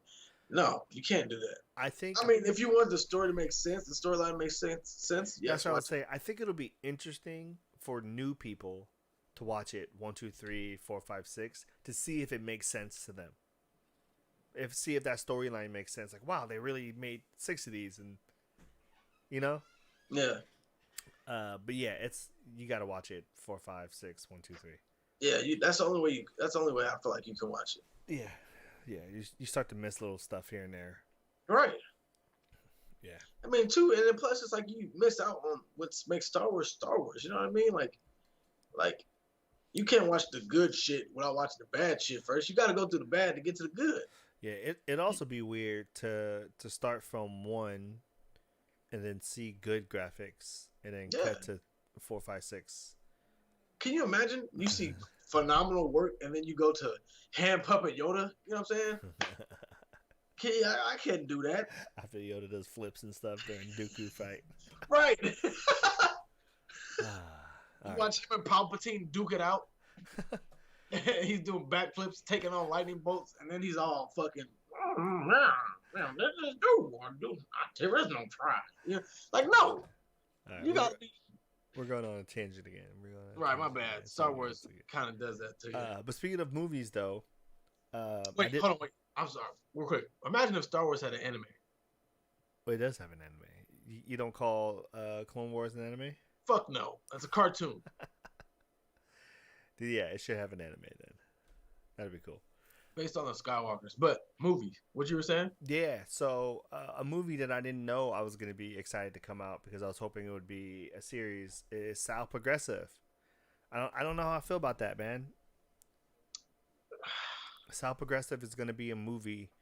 No, you can't do that. I think. I mean, if you want the story to make sense, the storyline makes sense. Yes, that's what I would say. I think it'll be interesting for new people to watch it 1, 2, 3, 4, 5, 6 to see if it makes sense to them. See if that storyline makes sense. Like, wow, they really made 6 of these, and you know. Yeah. But yeah, you got to watch it 4, 5, 6, 1, 2, 3. Yeah, that's the only way. That's the only way I feel like you can watch it. Yeah. You start to miss little stuff here and there. Right. Yeah. I mean, too, and then plus it's like you miss out on what makes Star Wars Star Wars. You know what I mean? Like you can't watch the good shit without watching the bad shit first. You got to go through the bad to get to the good. Yeah. It'd also be weird to start from 1 and then see good graphics and then cut to 4, 5, 6. Can you imagine? You see phenomenal work, and then you go to hand puppet Yoda. You know what I'm saying? I can't do that. After Yoda does flips and stuff during Dooku fight. Right. Right. Watch him and Palpatine duke it out. He's doing backflips, taking on lightning bolts, and then he's all fucking. There is no try. You know, like no. Right, You got to be. We're going on a tangent again. Right, my bad. Star Wars kind of does that to you. But speaking of movies, though, wait. I'm sorry, real quick. Imagine if Star Wars had an anime. Well, it does have an anime. You don't call Clone Wars an anime? Fuck no, that's a cartoon. Yeah, it should have an anime then. That'd be cool. Based on the Skywalkers, but movie. What you were saying? Yeah, so a movie that I didn't know I was going to be excited to come out because I was hoping it would be a series is Sal Progressive. I don't know how I feel about that, man. Sal Progressive is going to be a movie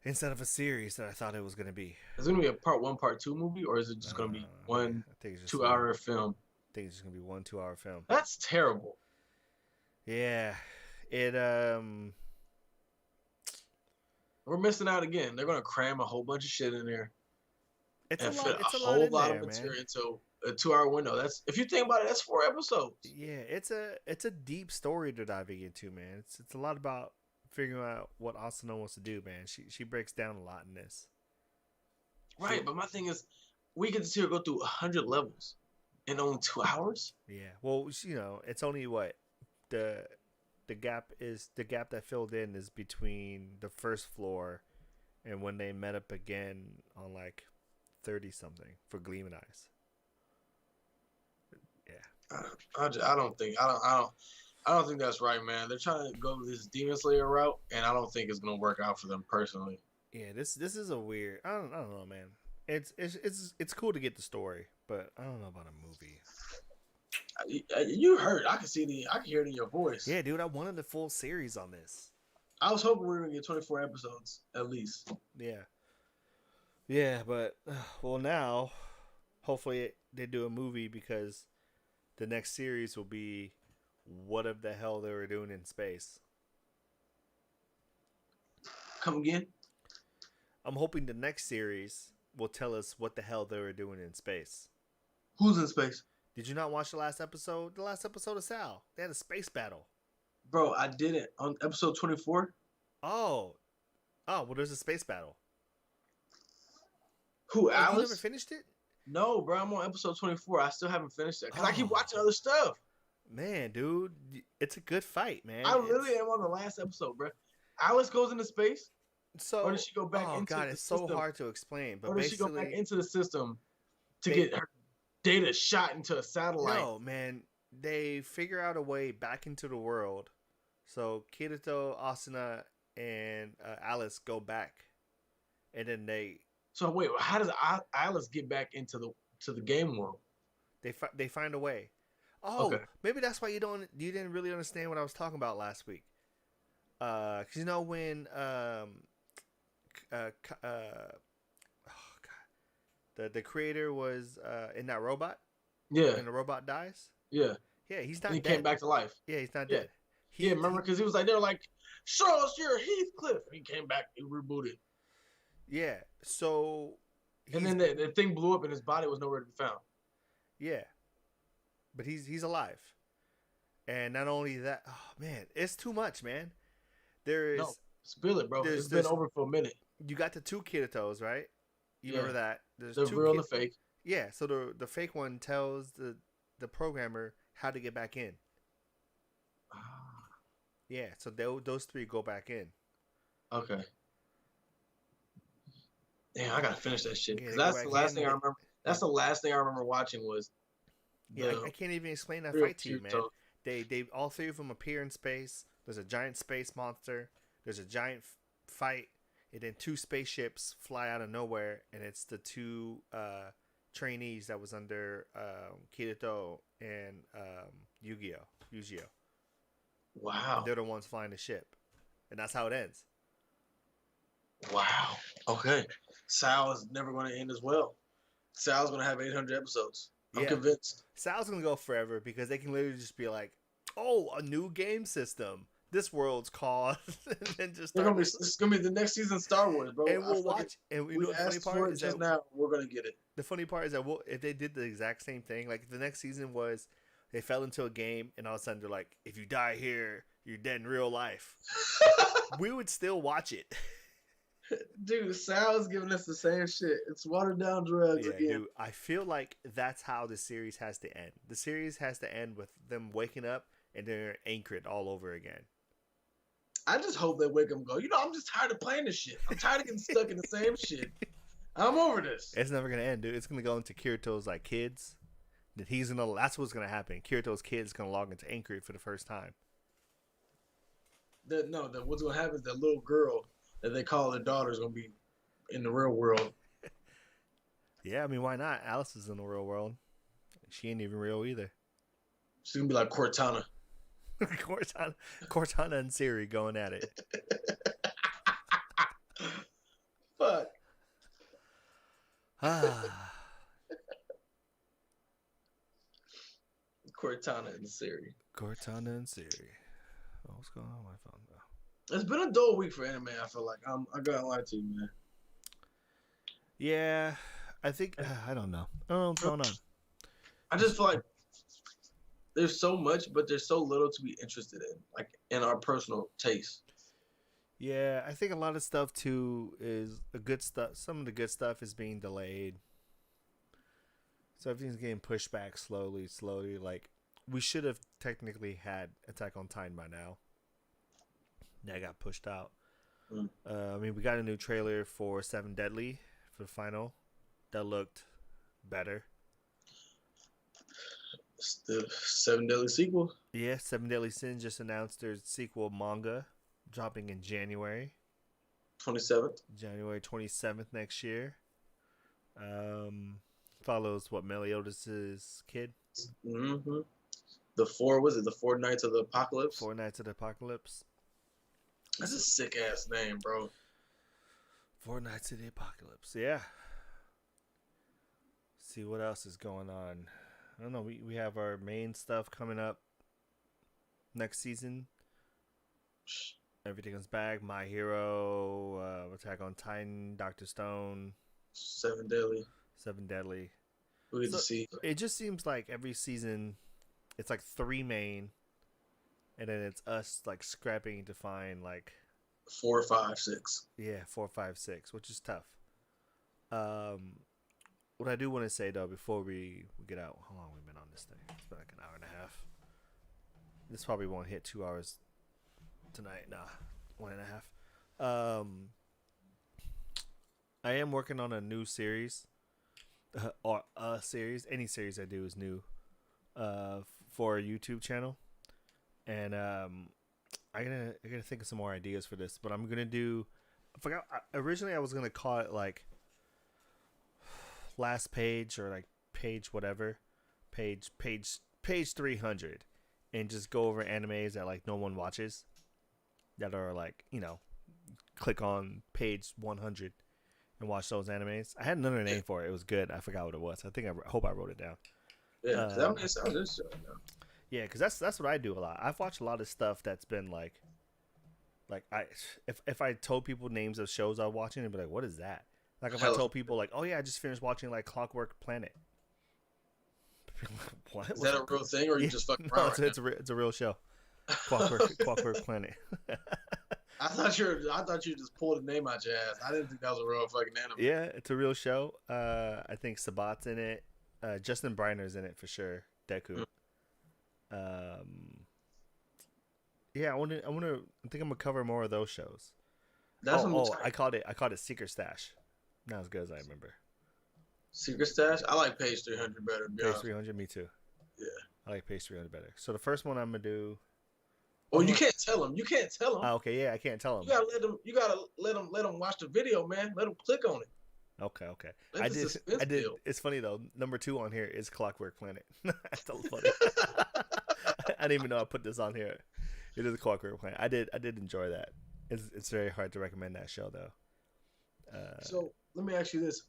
instead of a series that I thought it was going to be. Is it going to be a part 1, part 2 movie, or is it just going to be one 2-hour film? I think it's just going to be 1 2-hour film. That's terrible. Yeah. We're missing out again. They're gonna cram a whole bunch of shit in there. It's and a fit lot. a whole lot of material into a 2-hour window. That's if you think about it, that's 4 episodes. Yeah, it's a deep story they're diving into, man. It's a lot about figuring out what Asuna wants to do, man. She breaks down a lot in this. Right, but my thing is, we get to see her go through 100 levels in only 2 hours. Yeah, well, it's only what the gap that filled in is between the first floor and when they met up again on like 30 something for Gleaming Eyes. Yeah, I don't think that's right, man. They're trying to go this Demon Slayer route, and I don't think it's gonna work out for them personally. Yeah, this is a weird. I don't know, man. It's cool to get the story, but I don't know about a movie. You heard. I can hear it in your voice. Yeah, dude, I wanted the full series on this. I was hoping we were gonna get 24 episodes at least. Yeah, but well, now hopefully they do a movie because the next series will be what the hell they were doing in space. Come again? I'm hoping the next series will tell us what the hell they were doing in space. Who's in space? Did you not watch the last episode? The last episode of Sal. They had a space battle. Bro, I didn't. On episode 24? Oh. Oh, well, there's a space battle. Who, Oh, you never Alice? finished it? No, bro, I'm on episode 24. I still haven't finished it. Because I keep Oh. watching other stuff. Man, dude, it's a good fight, man. I literally am on the last episode, bro. Alice goes into space, So, or does she go back oh into god, the it's so system? hard to explain. But Or does she go basically, back into the system to They- get her data shot into a satellite? no, man, they figure out a way back into the world. So Kirito, Asuna, and Alice go back, and then So wait, how does Alice get back into the game world? they find a way. Oh, Okay. maybe that's why you didn't really understand what I was talking about last week. 'Cause you know when oh god, the creator was in that robot, Yeah, and the robot dies. yeah. Yeah, he's And not he dead. came back to life. Yeah, he's not Yeah. dead. Yeah, remember? Because he was like, they were like, show us your Heathcliff. And he came back and rebooted. Yeah, so And then the thing blew up and his body was nowhere to be found. yeah, but he's alive, and not only that, oh man, it's too much, man. There is No, spill it, bro. there's- It's been over for a minute. you got the two Kiritos, right? You Yeah. remember that? There's The two real and the fake. Yeah, so the fake one tells the programmer how to get back in. Yeah, so those three go back in. Okay. Damn, I gotta finish that shit. Yeah, 'Cause they go that's back the last in thing I and remember. That's the last thing I remember watching was Yeah, the I can't even explain that real fight to you, man. Kirito. They all three of them appear in space. There's a giant space monster. There's a giant fight, and then two spaceships fly out of nowhere, and it's the two trainees that was under Kirito and Yu-Gi-Oh. Wow. They're the ones flying the ship, and that's how it ends. Wow. Okay. Sal is never going to end as well. Sal's going to have 800 episodes. I'm Yeah. convinced. Sal's gonna go forever because they can literally just be like, "Oh, a new game system. This world's called," and then just start. It's gonna be the next season of Star Wars, bro. And I we'll fucking- watch. And you know We the funny asked for part it is just that now. We're gonna get it. the funny part is that if they did the exact same thing, like if the next season was they fell into a game and all of a sudden they're like, "If you die here, you're dead in real life," we would still watch it. Dude, Sal's giving us the same shit. It's watered down drugs Yeah, again. dude. I feel like that's how the series has to end. The series has to end with them waking up and they're anchored all over again. I just hope they wake up and go, I'm just tired of playing this shit. I'm tired of getting stuck in the same shit. I'm over this. It's never gonna end, dude. It's gonna go into Kirito's like kids. That he's gonna. That's what's gonna happen. Kirito's kids gonna log into Anchor for the first time. What's gonna happen is that little girl that they call their daughter is gonna be in the real world. Yeah, I mean, why not? Alice is in the real world. She ain't even real either. She's gonna be like Cortana. Cortana and Siri going at it. Fuck. Cortana and Siri. Cortana and Siri. Oh, what's going on with my phone now? It's been a dull week for anime. I feel like I gotta lie to you, man. Yeah, I think I don't know. I don't know what's going on. I just feel like there's so much, but there's so little to be interested in, like in our personal taste. Yeah, I think a lot of stuff too is the good stuff. Some of the good stuff is being delayed, so everything's getting pushed back slowly. Like we should have technically had Attack on Titan by now. That got pushed out. I mean, we got a new trailer for Seven Deadly for the final. That looked better. It's the Seven Deadly sequel. Yeah, Seven Deadly Sins just announced their sequel manga dropping in January 27th. January 27th next year. Follows what Meliodas' kid. Mm-hmm. The Four Nights of the Apocalypse? Four Nights of the Apocalypse. That's a sick ass name, bro. Four Nights of the Apocalypse. Yeah. See what else is going on. I don't know. We have our main stuff coming up next season. Everything is back. My Hero, Attack on Titan, Doctor Stone, Seven Deadly. Seven Deadly. We get So to see it just seems like every season, it's like 3 main, and then it's us like scrapping to find like 4, 5, 6. 4, 5, 6, which is tough. What I do want to say though before we get out, how long have we been on this thing? It's been like an hour and a half. This probably won't hit 2 hours tonight. Nah, 1.5. I am working on a new series, or a series. Any series I do is new, for a YouTube channel, and I gotta think of some more ideas for this. But I'm gonna do. I forgot. Originally, I was gonna call it like last page or like page whatever, page 300, and just go over animes that like no one watches, that are like, click on page 100 and watch those animes. I had another name for it. It was good. I forgot what it was. I hope I wrote it down. Yeah, that makes sense. This show now. Yeah, because that's what I do a lot. I've watched a lot of stuff that's been like if I told people names of shows I'm watching, they'd be like, "What is that?" Like if I told people like, "Oh yeah, I just finished watching like Clockwork Planet." What? Is that a real thing, or you just fucking No, around? it's a real show. Clockwork Planet. I thought you just pulled a name out your ass. I didn't think that was a real fucking anime. Yeah, it's a real show. I think Sabat's in it. Justin Briner's in it for sure. Deku. Yeah, I think I'm gonna cover more of those shows. That's I called it Secret Stash. Not as good as I remember. Secret Stash. I like page 300 better. Page 300, me too. Yeah, I like page 300 better. So the first one I'm gonna do. Oh, you can't tell them. You can't tell them. Okay, yeah, I can't tell them. You gotta let them. You gotta let them watch the video, man. Let them click on it. Okay. Let the suspense I did. build. It's funny though. Number 2 on here is Clockwork Planet. That's so funny. I didn't even know I put this on here. It is Clockwork Planet. I did enjoy that. It's very hard to recommend that show though. So let me ask you this: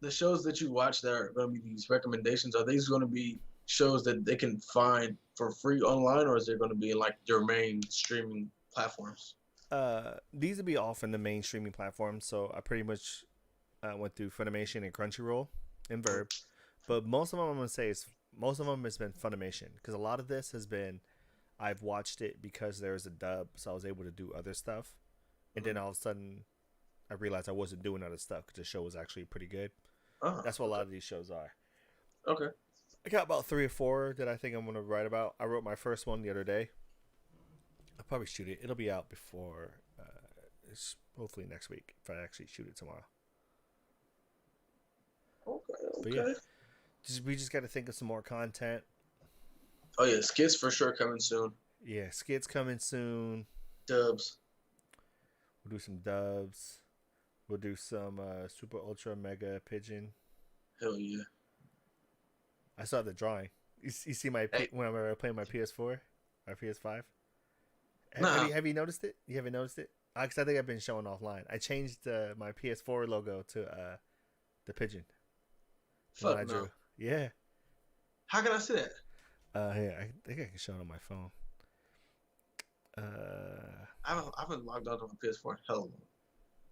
the shows that you watch that are going to be these recommendations, are these going to be shows that they can find for free online, or is there going to be like your main streaming platforms? These would be all from the main streaming platforms. So I pretty much went through Funimation and Crunchyroll and Verb, but most of them I'm gonna say has been Funimation, because a lot of this has been I've watched it because there was a dub, so I was able to do other stuff, and then all of a sudden I realized I wasn't doing other stuff because the show was actually pretty good. That's what a lot of these shows are. Okay. I got about 3 or 4 that I think I'm going to write about. I wrote my first one the other day. I'll probably shoot it. It'll be out before, it's hopefully next week, if I actually shoot it tomorrow. Okay. But yeah, we just got to think of some more content. Oh yeah, skits for sure coming soon. Yeah, skits coming soon. Dubs. We'll do some dubs. We'll do some super ultra mega pigeon. Hell yeah. I saw the drawing. You see my when I play my PS4 or PS5. Nah. Have you noticed it? You haven't noticed it? Because I think I've been showing offline. I changed my PS4 logo to the pigeon. Fuck no. Yeah. How can I see that? Yeah, I think I can show it on my phone. I haven't logged on to my PS4 in hell long.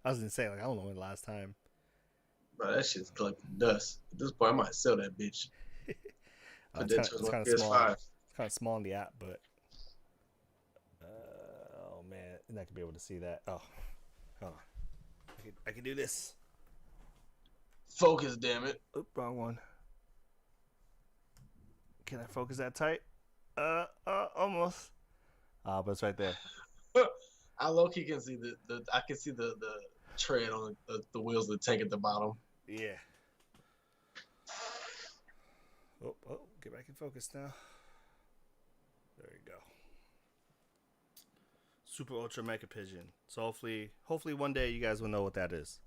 I was gonna say, like, I don't know when the last time. Bro, that shit's collecting dust. At this point, I might sell that bitch. It's kind of small. It's kind of small in the app, but oh man, I'm not gonna be able to see that. Oh, hold on. I can do this. Focus, damn it. Oop, wrong one. Can I focus that tight? Almost. But it's right there. I low-key can see I can see the tread on the wheels of the tank at the bottom. Yeah. Oh, get back in focus now. There you go. Super Ultra Mega Pigeon. So hopefully one day you guys will know what that is.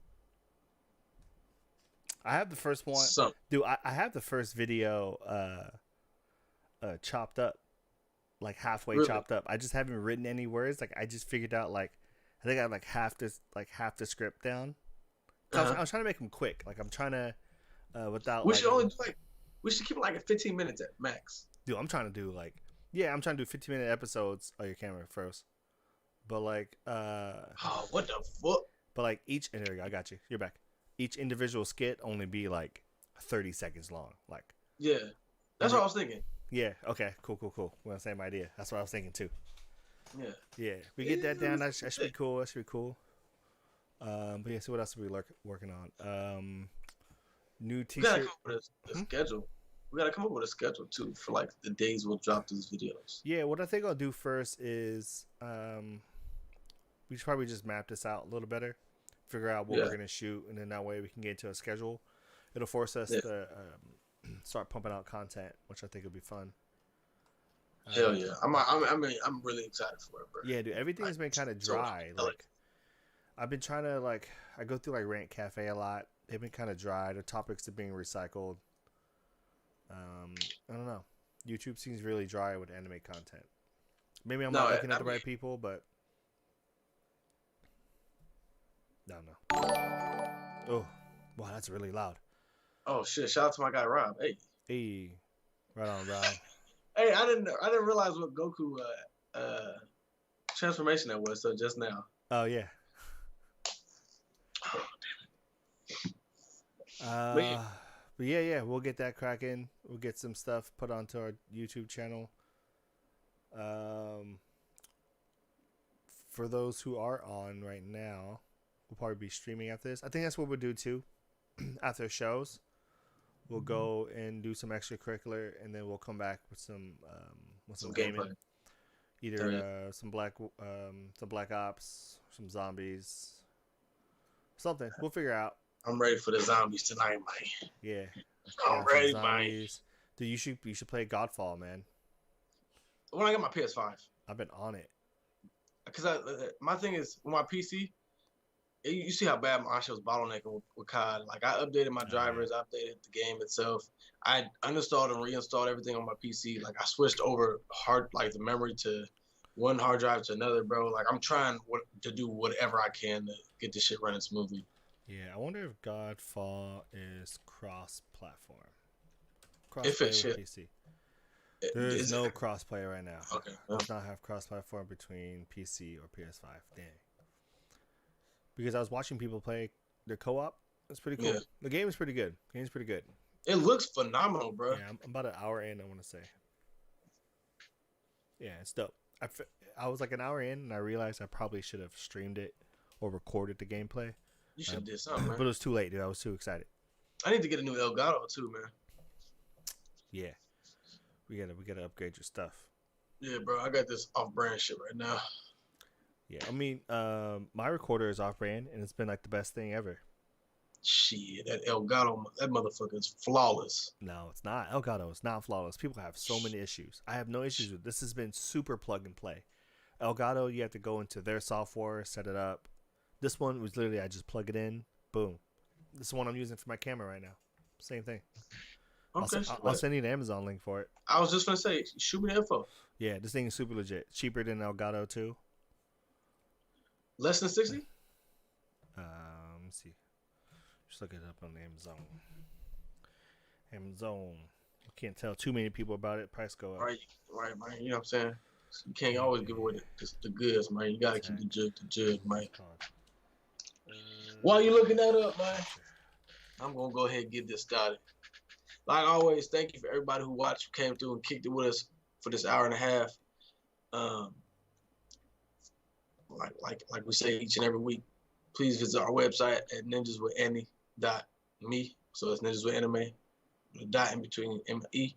I have the first one. Dude, I have the first video chopped up. Like halfway Really? chopped up. I just haven't written any words. Like I just figured out I think I have half the script down. I was trying to make them quick. Like I'm trying to without. We should only do we should keep it like at 15 minutes at max. Dude, I'm trying to do 15-minute episodes. Oh, your camera froze. But oh, what the fuck? But each and there you go, I got you. You're back. Each individual skit only be 5 30 seconds long. Like, Yeah, that's what I was thinking. yeah, okay, cool. We're on the same idea. That's what I was thinking too. Yeah, Yeah, we get that down. That should be cool. That should be cool. But yeah, so what else are we working on? New we gotta T-shirt. come up with a schedule. We gotta come up with a schedule too for like the days we'll drop these videos. Yeah, what I think I'll do first is we should probably just map this out a little better, figure out what we're gonna shoot, and then that way we can get into a schedule. It'll force us to start pumping out content, which I think will be fun. Hell yeah! I'm really excited for it, bro. Yeah, dude, everything has been kind of dry. Like, I've been trying to I go through like Rant Cafe a lot. They've been kind of dry. The topics are being recycled. I don't know. YouTube seems really dry with anime content. Maybe I'm not looking at the right people, but I don't know. Oh, wow, that's really loud. Oh shit! Shout out to my guy Rob. Hey, right on, Rob. Hey, I didn't realize what Goku transformation that was. So just now. Oh yeah. But yeah, we'll get that cracking. We'll get some stuff put onto our YouTube channel. For those who are on right now, we'll probably be streaming after this. I think that's what we'll do too. After shows, we'll go and do some extracurricular, and then we'll come back with some gaming. Gameplay. Either some Black Ops, some zombies, something. We'll figure out. I'm ready for the zombies tonight, man. Yeah, I'm ready, man. Dude, you should play Godfall, man. When I get my PS5, I've been on it. Because my thing is with my PC, you see how bad my shit was bottlenecking with COD. Like, I updated my drivers, I updated the game itself. I uninstalled and reinstalled everything on my PC. Like, I switched over the memory to one hard drive to another, bro. Like, I'm trying to do whatever I can to get this shit running smoothly. Yeah, I wonder if Godfall is cross-platform. If it Crossplay should. with PC. There's no crossplay right now. Okay. Does not have cross-platform between PC or PS5. Dang. Because I was watching people play their co-op. It's pretty cool. Yeah. The game is pretty good. It looks phenomenal, bro. Yeah, I'm about an hour in, I want to say. Yeah, it's dope. I was like an hour in, and I realized I probably should have streamed it or recorded the gameplay. You should have did something, man. But it was too late, dude. I was too excited. I need to get a new Elgato too, man. Yeah. We gotta upgrade your stuff. Yeah, bro. I got this off-brand shit right now. Yeah, I mean, my recorder is off-brand, and it's been like the best thing ever. Shit, that Elgato, that motherfucker is flawless. No, it's not. Elgato is not flawless. People have so many issues. I have no issues with this. Has been super plug and play. Elgato, you have to go into their software, set it up. This one was literally I just plug it in, boom. This is the one I'm using for my camera right now. Same thing. Okay, I'll send you an Amazon link for it. I was just gonna say, shoot me the info. Yeah, this thing is super legit. Cheaper than Elgato too. Less than 60? Let me see. Just look it up on Amazon. Amazon. You can't tell too many people about it. Price go up. Right, man. You know what I'm saying? You can't always give away the goods, man. You gotta keep the jug, man. While you looking that up, man, I'm gonna go ahead and get this started. Like always, thank you for everybody who watched, who came through and kicked it with us for this hour and a half. Like we say each and every week, please visit our website at ninjaswithanime.me. So it's ninjas with anime, with a dot in between M-E.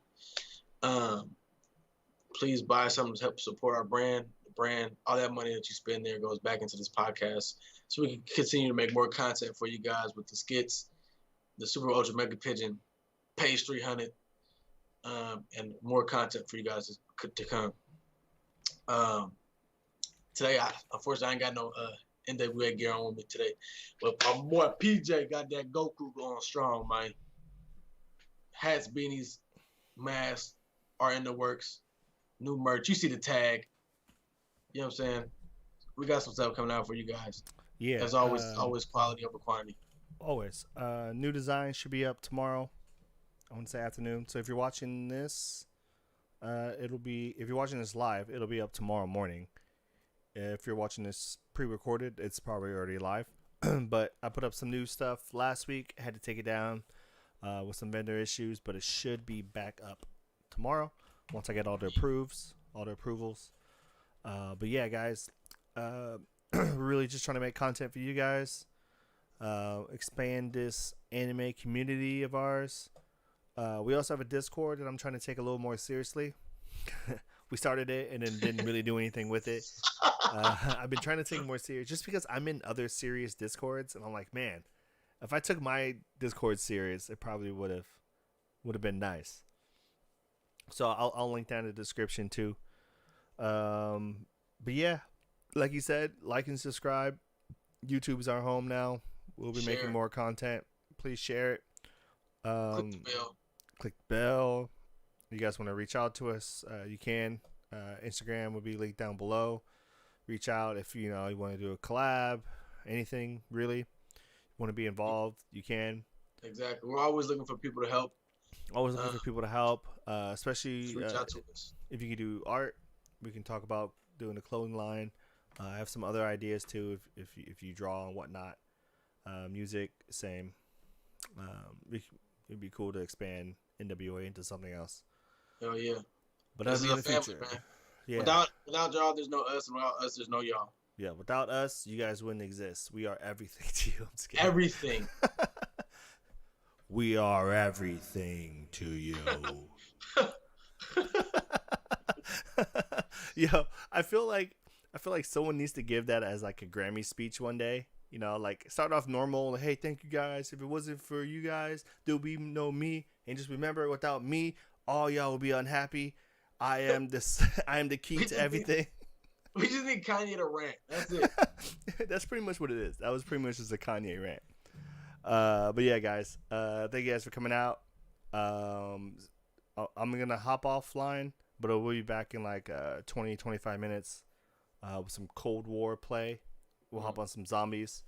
Please buy something to help support our brand. The brand, all that money that you spend there goes back into this podcast, so we can continue to make more content for you guys with the skits, the Super Ultra Mega Pigeon, Page 300, and more content for you guys to come. Today, unfortunately, I ain't got no NWA gear on with me today, but my boy PJ got that Goku going strong, man. Hats, beanies, masks are in the works. New merch. You see the tag. You know what I'm saying? We got some stuff coming out for you guys. Yeah. As always, always quality over quantity. Always. New design should be up tomorrow. I want to say afternoon. So if you're watching this, if you're watching this live, it'll be up tomorrow morning. If you're watching this pre-recorded, it's probably already live. But I put up some new stuff last week. I had to take it down. with some vendor issues, but it should be back up tomorrow once I get all the approvals. But yeah, guys, really just trying to make content for you guys. Expand this anime community of ours. We also have a Discord that I'm trying to take a little more seriously. We started it and then didn't really do anything with it. I've been trying to take it more serious just because I'm in other serious Discords, and I'm like, man, if I took my Discord serious, it probably would have been nice. So I'll link down in the description too. But yeah, like you said, like and subscribe. YouTube's our home now. We'll be making more content. Please share it. Click the bell. Click the bell. You guys want to reach out to us, you can. Instagram will be linked down below. Reach out if you want to do a collab, anything really. Want to be involved, you can. Exactly. We're always looking for people to help. Always looking for people to help, especially Reach out to us. if you can do art. We can talk about doing a clothing line. I have some other ideas too if you draw and whatnot. Music, same. It'd be cool to expand NWA into something else. Oh yeah. But that'll be in the family, future. man. Yeah. Without y'all, there's no us, and without us, there's no y'all. Yeah, without us, you guys wouldn't exist. We are everything to you. I'm just kidding. Everything. We are everything to you. Yo, I feel like someone needs to give that as like a Grammy speech one day. Like start off normal. Like, hey, thank you guys. If it wasn't for you guys, there'll be no me. And just remember, without me, all y'all will be unhappy. I am the key to everything. We just need Kanye to rant. That's it. That's pretty much what it is. That was pretty much just a Kanye rant. But yeah, guys. Thank you guys for coming out. I'm gonna hop offline, but we'll be back in like 20-25 minutes with some Cold War play. We'll hop on some zombies.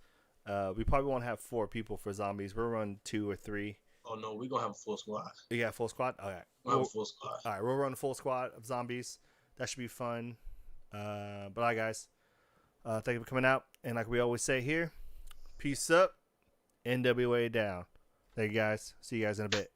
We probably won't have 4 people for zombies. We'll run 2 or 3. Oh no, we're gonna have a full squad. You got a full squad? All right. We'll have a full squad. All right, we'll run a full squad of zombies. That should be fun. But all right, guys. Thank you for coming out. And like we always say here, peace up, NWA down. Thank you guys. See you guys in a bit.